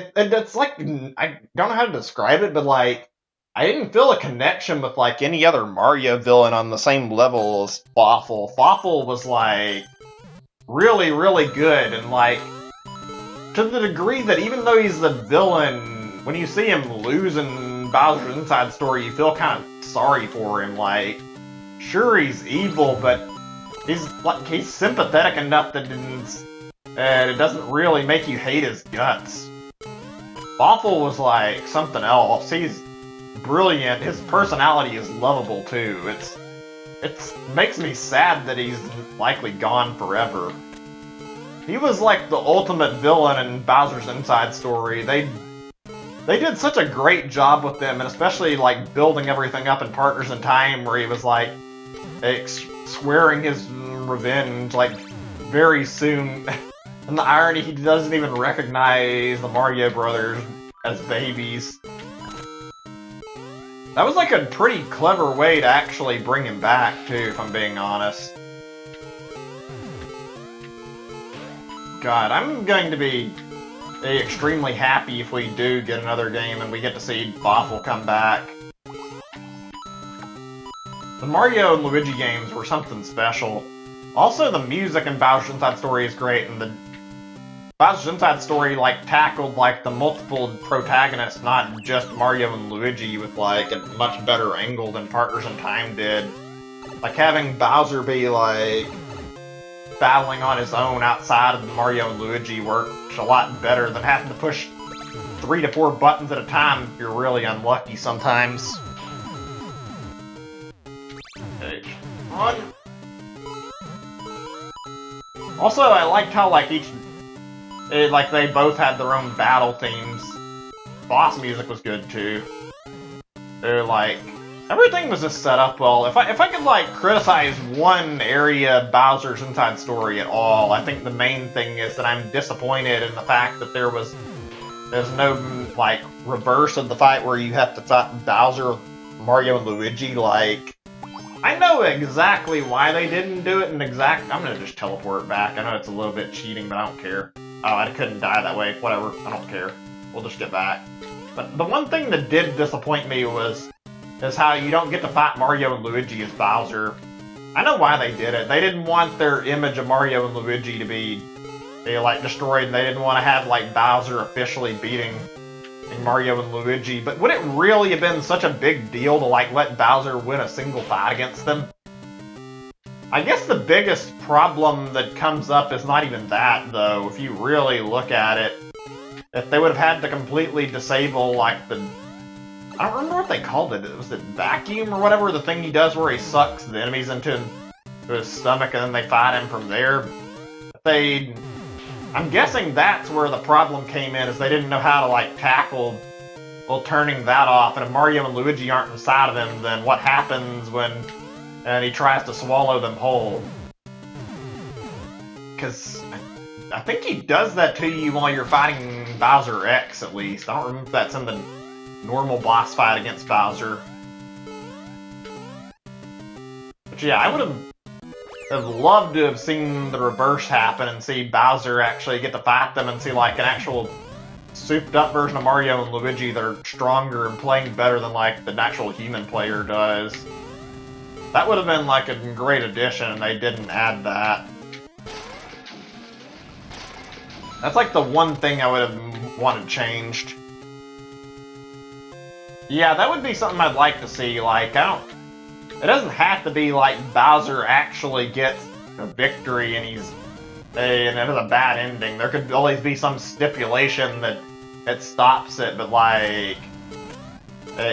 like, I don't know how to describe it, but like, I didn't feel a connection with like any other Mario villain on the same level as Boffle. Boffle was like really, really good, and like, to the degree that even though he's the villain, when you see him lose in Bowser's Inside Story, you feel kind of sorry for him. Like, sure, he's evil, but he's sympathetic enough that it doesn't really make you hate his guts. Boffle was like something else. He's brilliant. His personality is lovable too. It makes me sad that he's likely gone forever. He was like the ultimate villain in Bowser's Inside Story. They did such a great job with them, and especially like building everything up in Partners in Time, where he was like swearing his revenge like very soon. And the irony, he doesn't even recognize the Mario Brothers as babies. That was like a pretty clever way to actually bring him back, too, if I'm being honest. God, I'm going to be extremely happy if we do get another game and we get to see Boffle come back. The Mario and Luigi games were something special. Also, the music in Bowser's Inside Story is great, and the Bowser's Inside Story, like, tackled, like, the multiple protagonists, not just Mario and Luigi, with, like, a much better angle than Partners in Time did. Like, having Bowser be, like, battling on his own outside of Mario and Luigi worked a lot better than having to push 3 to 4 buttons at a time if you're really unlucky sometimes. Okay, on. Also, I liked how, like, like, they both had their own battle themes. Boss music was good, too. They're, like, everything was just set up well. If I could, like, criticize one area of Bowser's Inside Story at all, I think the main thing is that I'm disappointed in the fact that there's no, like, reverse of the fight where you have to fight Bowser, Mario, and Luigi. Like, I know exactly why they didn't do it, and I'm gonna just teleport back. I know it's a little bit cheating, but I don't care. Oh, I couldn't die that way. Whatever, I don't care. We'll just get back. But the one thing that did disappoint me is how you don't get to fight Mario and Luigi as Bowser. I know why they did it. They didn't want their image of Mario and Luigi to be like, destroyed, and they didn't want to have, like, Bowser officially beating Mario and Luigi. But would it really have been such a big deal to, like, let Bowser win a single fight against them? I guess the biggest problem that comes up is not even that, though, if you really look at it. If they would have had to completely disable, like, I don't remember what they called it. Was it vacuum or whatever? The thing he does where he sucks the enemies into his stomach and then they fight him from there. I'm guessing that's where the problem came in, is they didn't know how to, like, tackle, well, turning that off. And if Mario and Luigi aren't inside of him, then what happens when he tries to swallow them whole? because I think he does that to you while you're fighting Bowser X, at least. I don't remember if that's in the normal boss fight against Bowser. But yeah, I would have loved to have seen the reverse happen and see Bowser actually get to fight them and see like an actual souped up version of Mario and Luigi that are stronger and playing better than like the actual human player does. That would have been like a great addition, and they didn't add that. That's like the one thing I would have wanted changed. Yeah, that would be something I'd like to see. Like, it doesn't have to be like Bowser actually gets a victory and and it has a bad ending. There could always be some stipulation that it stops it, but like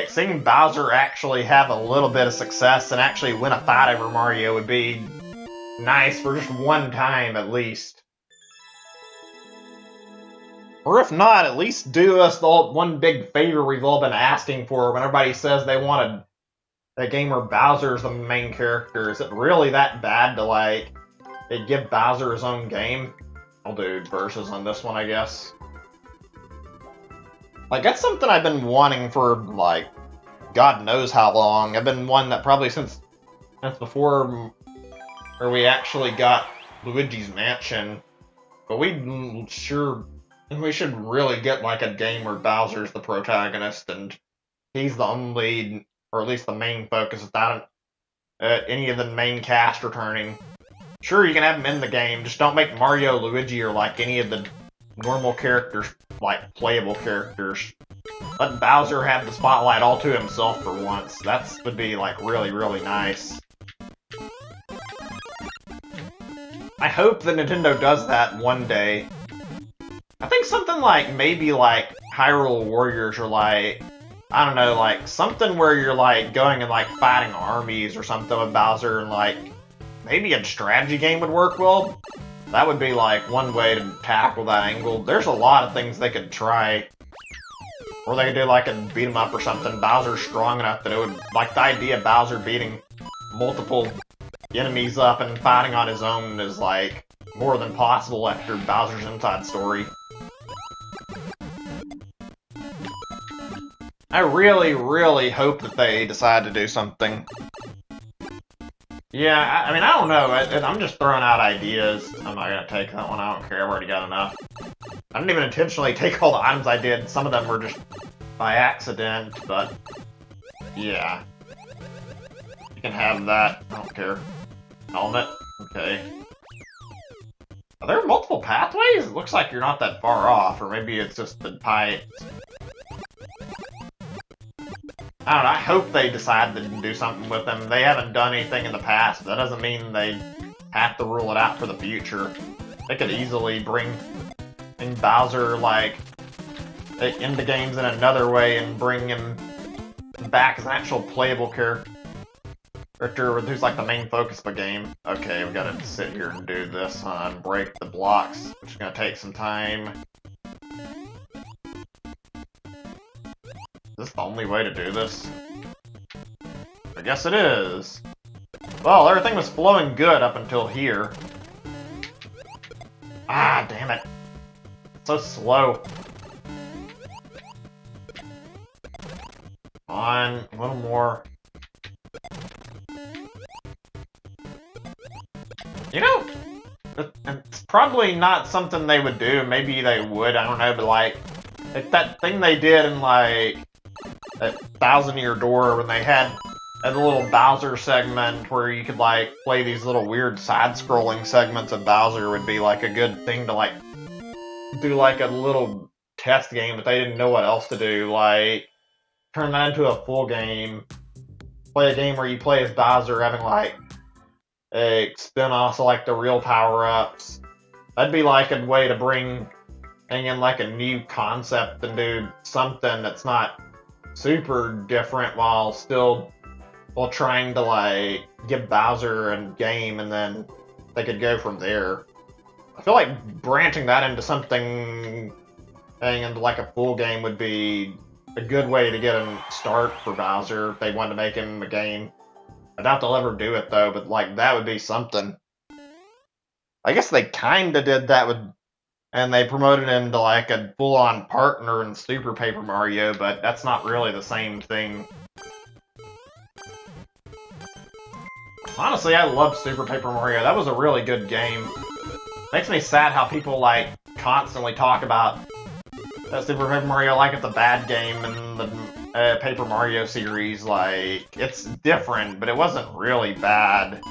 seeing Bowser actually have a little bit of success and actually win a fight over Mario would be nice for just one time at least. Or if not, at least do us the one big favor we've all been asking for when everybody says they wanted a game where Bowser's the main character. Is it really that bad to, like, give Bowser his own game? I'll do versus on this one, I guess. Like, that's something I've been wanting for, like, God knows how long. I've been wanting that probably since before where we actually got Luigi's Mansion. But we should really get, like, a game where Bowser's the protagonist and he's the only, or at least the main focus without any of the main cast returning. Sure, you can have them in the game, just don't make Mario, Luigi, or, like, any of the normal characters, like, playable characters. Let Bowser have the spotlight all to himself for once. That would be, like, really, really nice. I hope that Nintendo does that one day. I think something like, maybe like Hyrule Warriors or like, I don't know, like something where you're like going and like fighting armies or something with Bowser and like, maybe a strategy game would work well. That would be like one way to tackle that angle. There's a lot of things they could try. Or they could do like a beat 'em up or something. Bowser's strong enough that it would, like the idea of Bowser beating multiple enemies up and fighting on his own is like more than possible after Bowser's Inside Story. I really, really hope that they decide to do something. Yeah, I mean, I don't know. I'm just throwing out ideas. I'm not gonna take that one. I don't care. I've already got enough. I didn't even intentionally take all the items I did. Some of them were just by accident, but yeah. You can have that. I don't care. Helmet. Okay. Are there multiple pathways? It looks like you're not that far off, or maybe it's just the pipes. I don't know, I hope they decide to do something with them. They haven't done anything in the past, but that doesn't mean they have to rule it out for the future. They could easily bring Bowser, like, into games in another way and bring him back as an actual playable character who's like the main focus of the game. Okay, we gotta sit here and do this and break the blocks, which is gonna take some time. Is this the only way to do this? I guess it is. Well, everything was flowing good up until here. Ah, damn it. So slow. Come on, a little more. You know, it's probably not something they would do. Maybe they would, I don't know, but like that thing they did in like that Thousand Year Door when they had a little Bowser segment where you could like play these little weird side-scrolling segments of Bowser would be like a good thing to like do like a little test game if they didn't know what else to do. Like turn that into a full game. Play a game where you play as Bowser having like a spin-offs of like the real power-ups. That'd be like a way to bring in like a new concept and do something that's not super different while trying to like give Bowser a game, and then they could go from there. I feel like branching that into something into like a full game would be a good way to get a start for Bowser if they wanted to make him a game. I doubt they'll ever do it though, but like that would be something. I guess they kinda did that with, and they promoted him to like a full-on partner in Super Paper Mario, but that's not really the same thing. Honestly, I love Super Paper Mario. That was a really good game. Makes me sad how people, like, constantly talk about that Super Paper Mario like it's a bad game and the Paper Mario series. Like, it's different, but it wasn't really bad.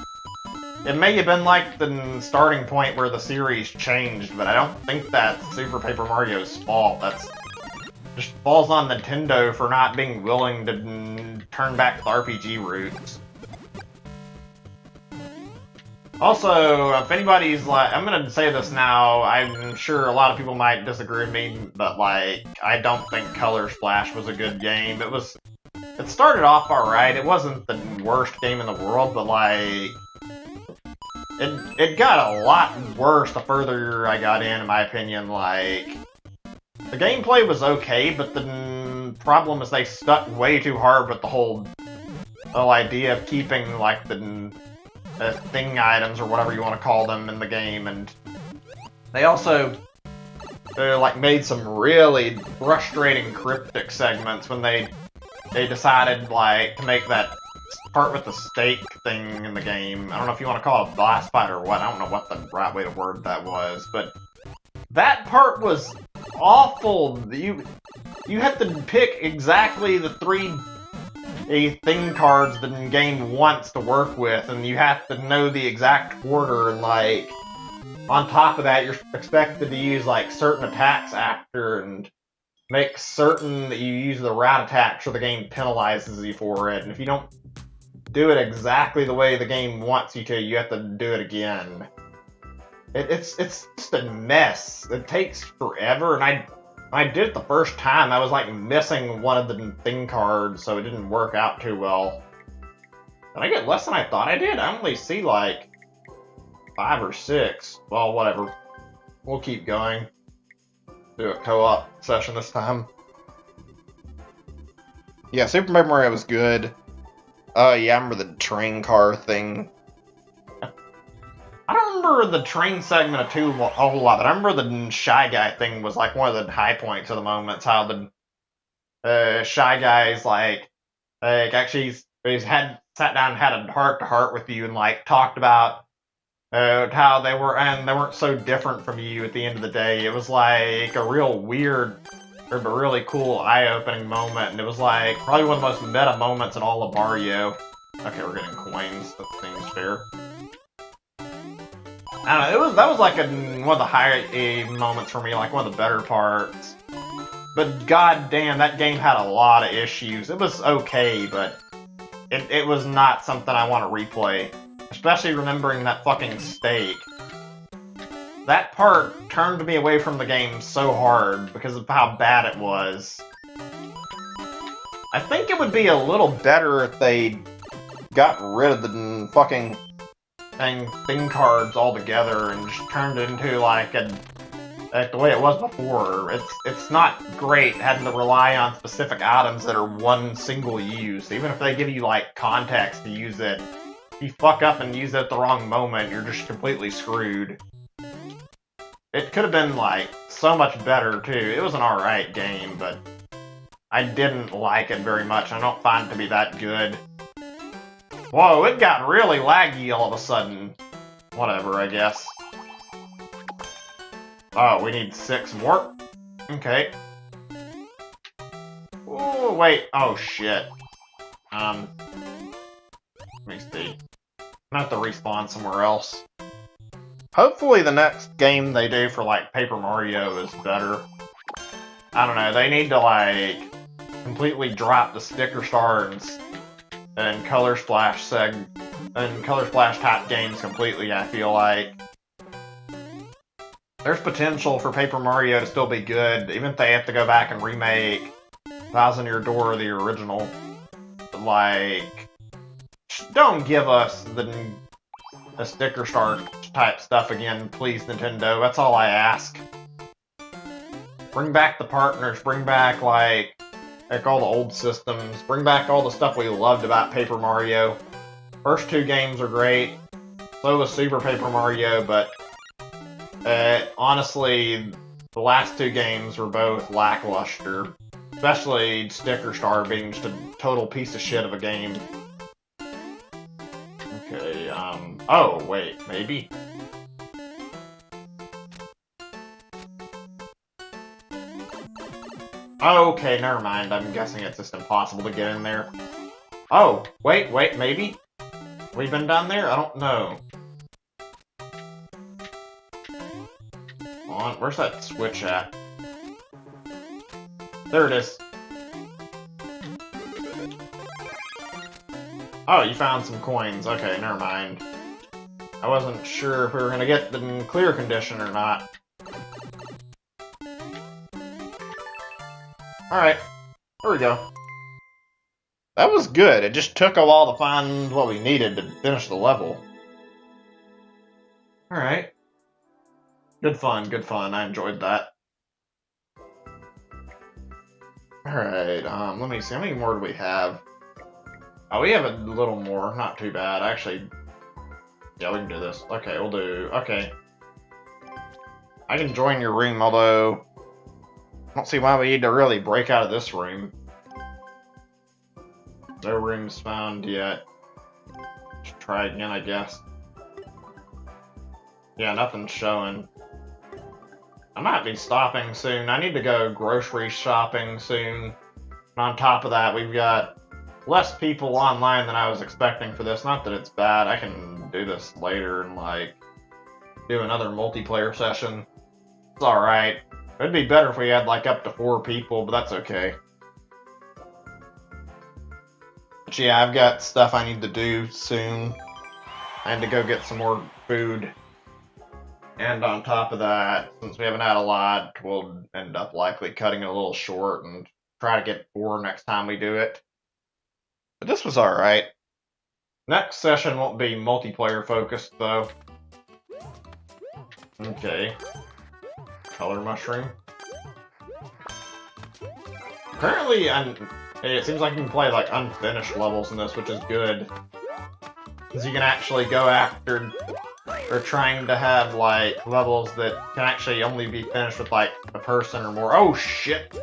It may have been, like, the starting point where the series changed, but I don't think that's Super Paper Mario's fault. That's just falls on Nintendo for not being willing to turn back the RPG roots. Also, if anybody's like, I'm gonna say this now, I'm sure a lot of people might disagree with me, but like, I don't think Color Splash was a good game. It started off alright, it wasn't the worst game in the world, but like, it got a lot worse the further I got in my opinion. Like, the gameplay was okay, but the problem is they stuck way too hard with the whole idea of keeping, like, the thing items, or whatever you want to call them, in the game, and they also like made some really frustrating cryptic segments when they decided like to make that part with the stake thing in the game. I don't know if you want to call it a boss fight or what. I don't know what the right way to word that was, but that part was awful. You had to pick exactly the 3 thing cards the game wants to work with, and you have to know the exact order, and like, on top of that, you're expected to use like certain attacks after, and make certain that you use the right attack so the game penalizes you for it, and if you don't do it exactly the way the game wants you to, you have to do it again. It's just a mess. It takes forever, and when I did it the first time, I was like missing one of the thing cards, so it didn't work out too well. Did I get less than I thought I did? I only see like 5 or 6. Well, whatever. We'll keep going. Do a co-op session this time. Yeah, Super Paper Mario was good. Yeah, I remember the train car thing. I don't remember the train segment a whole lot, but I remember the Shy Guy thing was like one of the high points of the moments. How the Shy Guys like actually he's sat down and had a heart-to-heart with you and like talked about how they weren't so different from you at the end of the day. It was like a real weird, but really cool, eye-opening moment, and it was like probably one of the most meta moments in all of Mario. Okay, we're getting coins. That seems fair. I don't know, that was like one of the high moments for me, like one of the better parts. But goddamn, that game had a lot of issues. It was okay, but it was not something I want to replay. Especially remembering that fucking stake. That part turned me away from the game so hard because of how bad it was. I think it would be a little better if they got rid of the fucking thing cards altogether and just turned it into like the way it was before. It's not great having to rely on specific items that are one single use. Even if they give you like context to use it, if you fuck up and use it at the wrong moment, you're just completely screwed. It could have been like so much better too. It was an alright game, but I didn't like it very much. I don't find it to be that good. Whoa, it got really laggy all of a sudden. Whatever, I guess. Oh, we need 6 more? Okay. Ooh, wait. Oh, shit. Let me see. I'm gonna have to respawn somewhere else. Hopefully the next game they do for, like, Paper Mario is better. I don't know, they need to, like, completely drop the Sticker Star and Color Splash type games completely, I feel like. There's potential for Paper Mario to still be good, even if they have to go back and remake Thousand Year Door, the original. But, like, don't give us the Sticker Star type stuff again, please, Nintendo. That's all I ask. Bring back the partners, bring back, like all the old systems, bring back all the stuff we loved about Paper Mario. First 2 games are great, so was Super Paper Mario, but Honestly, the last two games were both lackluster. Especially Sticker Star being just a total piece of shit of a game. Okay, oh, wait, maybe? Okay, never mind. I'm guessing it's just impossible to get in there. Oh, wait, maybe? We've been down there? I don't know. Hold on, where's that switch at? There it is. Oh, you found some coins. Okay, never mind. I wasn't sure if we were gonna get them in clear condition or not. Alright, there we go. That was good. It just took a while to find what we needed to finish the level. Alright. Good fun, good fun. I enjoyed that. Alright, let me see. How many more do we have? Oh, we have a little more. Not too bad. Actually, yeah, we can do this. Okay, we'll do... Okay. I can join your room, although... I don't see why we need to really break out of this room. No rooms found yet. Let's try again, I guess. Yeah, nothing's showing. I might be stopping soon. I need to go grocery shopping soon. And on top of that, we've got less people online than I was expecting for this. Not that it's bad. I can do this later and, like, do another multiplayer session. It's alright. It'd be better if we had, like, up to 4 people, but that's okay. But yeah, I've got stuff I need to do soon. I had to go get some more food. And on top of that, since we haven't had a lot, we'll end up likely cutting it a little short and try to get 4 next time we do it. But this was alright. Next session won't be multiplayer focused, though. Okay. Color mushroom. Apparently, it seems like you can play like unfinished levels in this, which is good. Because you can actually go after, or trying to have like levels that can actually only be finished with like a person or more. Oh shit!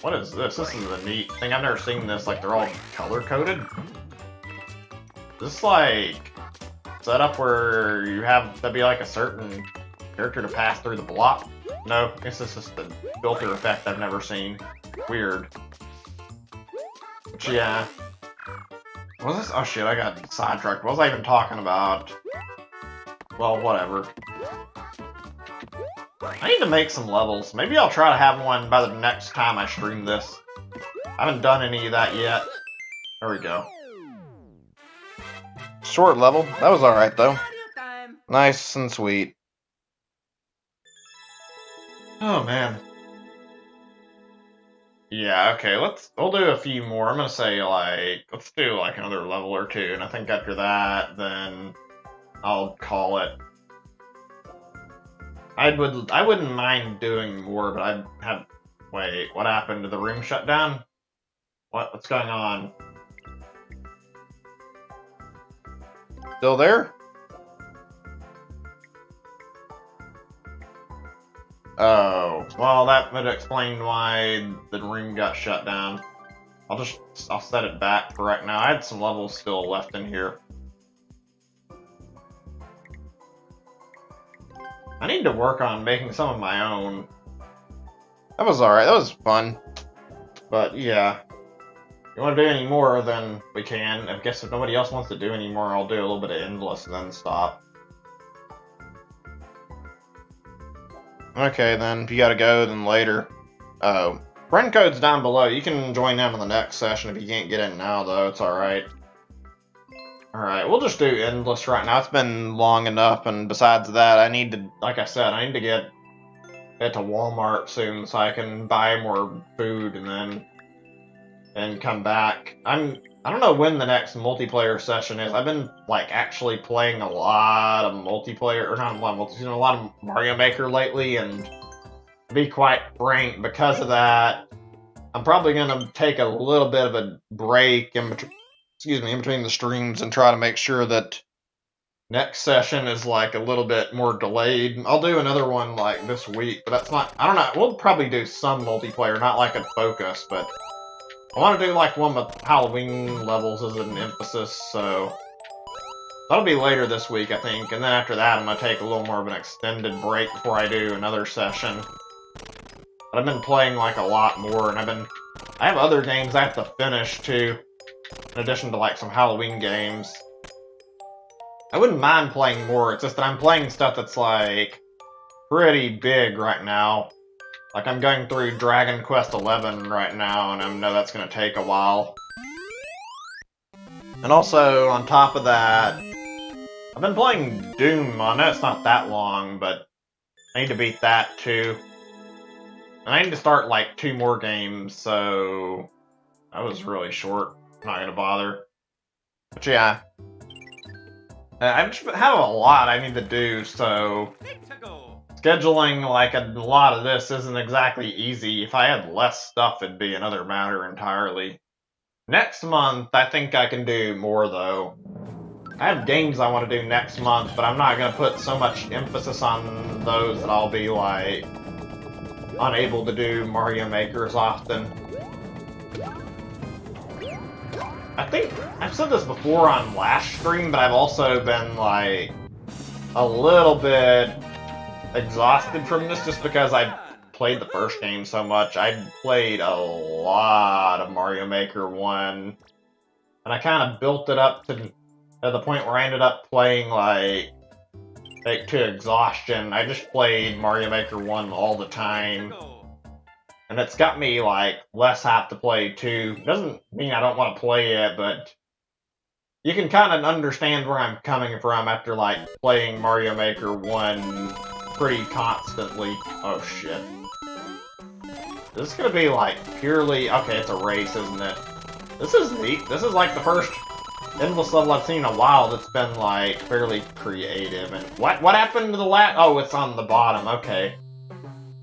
What is this? This is a neat thing. I've never seen this. Like they're all color coded. This is like set up where you have to be like a certain character to pass through the block. No, this is just a filter effect I've never seen. Weird. But yeah. What was this? Oh shit, I got sidetracked. What was I even talking about? Well, whatever. I need to make some levels. Maybe I'll try to have one by the next time I stream this. I haven't done any of that yet. There we go. Short level. That was alright though. Nice and sweet. Oh man. Yeah, okay, we'll do a few more. I'm gonna say like, let's do like another level or two, and I think after that, then I'll call it. I wouldn't mind doing more, but I'd have, wait, what happened? Did the room shut down? What's going on? Still there? Oh, well, that would explain why the room got shut down. I'll set it back for right now. I had some levels still left in here. I need to work on making some of my own. That was alright, that was fun. But yeah. If you want to do any more, then we can. I guess if nobody else wants to do any more, I'll do a little bit of Endless and then stop. Okay, then, if you gotta go, then later. Friend code's down below. You can join them in the next session if you can't get in now, though. It's alright. Alright, we'll just do Endless right now. It's been long enough, and besides that, I need to, like I said, I need to get it to Walmart soon so I can buy more food and then come back. I don't know when the next multiplayer session is. I've been, like, actually playing a lot of multiplayer, or not a lot of multiplayer, a lot of Mario Maker lately, and to be quite frank, because of that, I'm probably going to take a little bit of a break in between the streams and try to make sure that next session is like a little bit more delayed. I'll do another one like this week, but that's not, I don't know, we'll probably do some multiplayer, not like a focus, but I want to do like one with Halloween levels as an emphasis, so that'll be later this week, I think, and then after that I'm going to take a little more of an extended break before I do another session. But I've been playing like a lot more, and I have other games I have to finish too, in addition to like some Halloween games. I wouldn't mind playing more, it's just that I'm playing stuff that's like pretty big right now. Like I'm going through Dragon Quest XI right now, and I know that's going to take a while. And also, on top of that, I've been playing Doom. I know it's not that long, but I need to beat that too. And I need to start like 2 more games, so that was really short. I'm not gonna bother. But yeah, I just have a lot I need to do, so scheduling like a lot of this isn't exactly easy. If I had less stuff, it'd be another matter entirely. Next month, I think I can do more though. I have games I want to do next month, but I'm not going to put so much emphasis on those that I'll be, like, unable to do Mario Maker as often. I think I've said this before on last stream, but I've also been, like, a little bit exhausted from this just because I played the first game so much. I played a lot of Mario Maker 1, and I kind of built it up to the point where I ended up playing like to exhaustion. I just played Mario Maker 1 all the time, and it's got me like less apt to play 2. Doesn't mean I don't want to play it, but you can kind of understand where I'm coming from after like playing Mario Maker 1 pretty constantly. Oh shit. This is gonna be like purely, okay, it's a race, isn't it? This is neat. This is like the first endless level I've seen in a while that's been like fairly creative. And what happened to the last? Oh, it's on the bottom. Okay.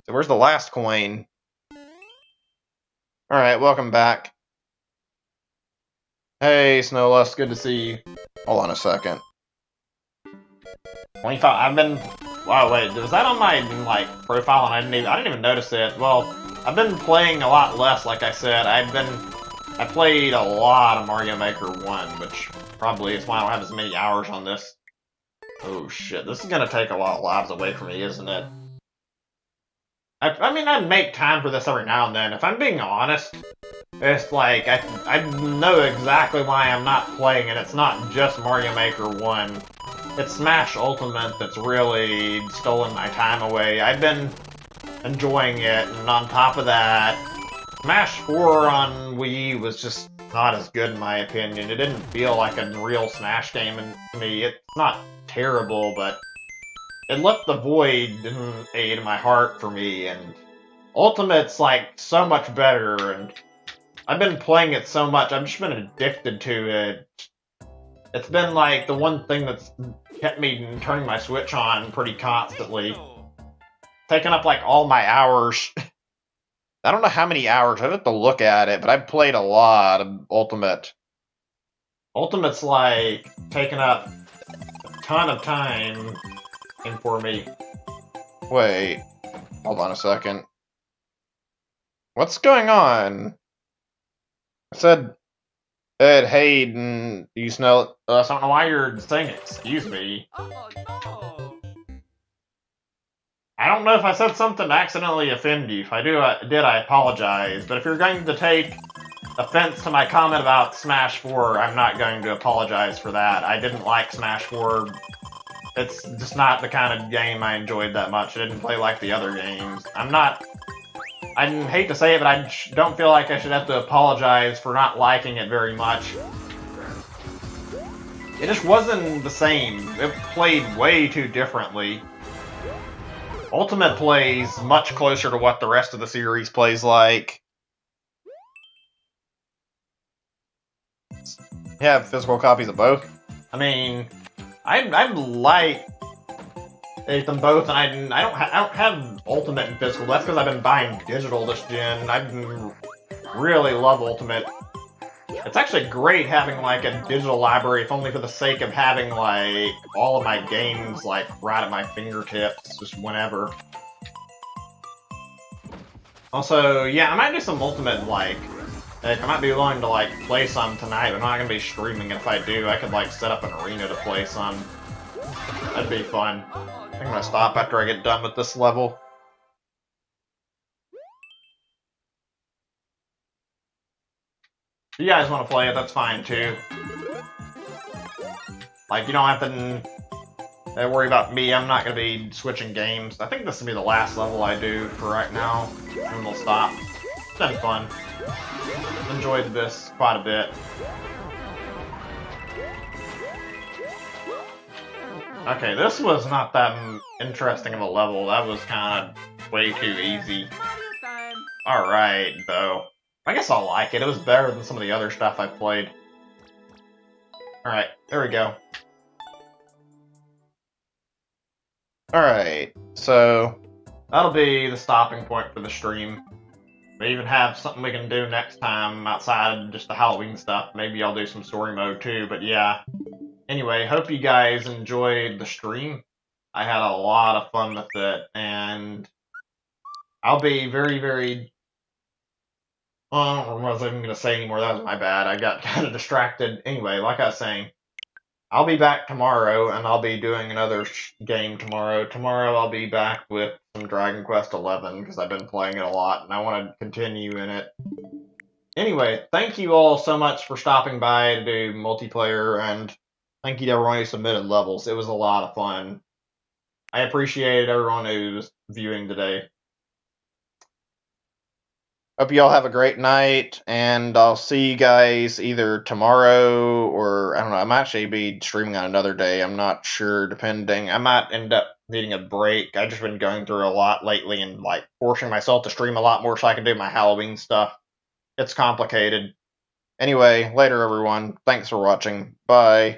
So where's the last coin? All right, welcome back. Hey, Snowlust, good to see you. Hold on a second. 25. I've been. Wow, wait, was that on my like profile and I didn't even notice it? Well, I've been playing a lot less, like I said. I played a lot of Mario Maker 1, which probably is why I don't have as many hours on this. Oh shit, this is gonna take a lot of lives away from me, isn't it? I mean, I make time for this every now and then. If I'm being honest, it's like, I know exactly why I'm not playing, and it's not just Mario Maker 1. It's Smash Ultimate that's really stolen my time away. I've been enjoying it, and on top of that, Smash 4 on Wii was just not as good in my opinion. It didn't feel like a real Smash game to me. It's not terrible, but it left the void in my heart for me, and Ultimate's like so much better, and I've been playing it so much, I've just been addicted to it. It's been like the one thing that's kept me turning my Switch on pretty constantly. Taking up like all my hours. I don't know how many hours, I'd have to look at it, but I've played a lot of Ultimate. Ultimate's like taking up a ton of time for me. Wait, hold on a second. What's going on? I said Ed Hayden, you smell. I don't know why you're saying excuse me. Oh, no. I don't know if I said something to accidentally offend you. If I did, I apologize. But if you're going to take offense to my comment about Smash 4, I'm not going to apologize for that. I didn't like Smash 4. It's just not the kind of game I enjoyed that much. I didn't play like the other games. I hate to say it, but I don't feel like I should have to apologize for not liking it very much. It just wasn't the same. It played way too differently. Ultimate plays much closer to what the rest of the series plays like. You have physical copies of both? I mean, I like them both, and I don't have Ultimate and physical. That's because I've been buying digital this gen. I really love Ultimate. It's actually great having, like, a digital library, if only for the sake of having, like, all of my games, like, right at my fingertips, just whenever. Also, yeah, I might do some Ultimate, like, I might be willing to, like, play some tonight, but I'm not gonna be streaming. If I do, I could, like, set up an arena to play some. That'd be fun. I think I'm gonna stop after I get done with this level. If you guys want to play it, that's fine, too. Like, you don't have to worry about me. I'm not gonna be switching games. I think this will be the last level I do for right now, and we'll stop. It's been fun. Enjoyed this quite a bit. Okay, this was not that interesting of a level. That was kind of way too easy. Alright, though. I guess I'll like it. It was better than some of the other stuff I've played. Alright, there we go. Alright, so that'll be the stopping point for the stream. We even have something we can do next time outside of just the Halloween stuff. Maybe I'll do some story mode too, but yeah. Anyway, hope you guys enjoyed the stream. I had a lot of fun with it, and I'll be very, very... I don't know what I was even going to say anymore. That was my bad. I got kind of distracted. Anyway, like I was saying, I'll be back tomorrow, and I'll be doing another game tomorrow. Tomorrow I'll be back with some Dragon Quest XI, because I've been playing it a lot, and I want to continue in it. Anyway, thank you all so much for stopping by to do multiplayer, and thank you to everyone who submitted levels. It was a lot of fun. I appreciate everyone who's viewing today. Hope you all have a great night, and I'll see you guys either tomorrow or, I don't know, I might actually be streaming on another day. I'm not sure, depending. I might end up needing a break. I've just been going through a lot lately and, like, forcing myself to stream a lot more so I can do my Halloween stuff. It's complicated. Anyway, later, everyone. Thanks for watching. Bye.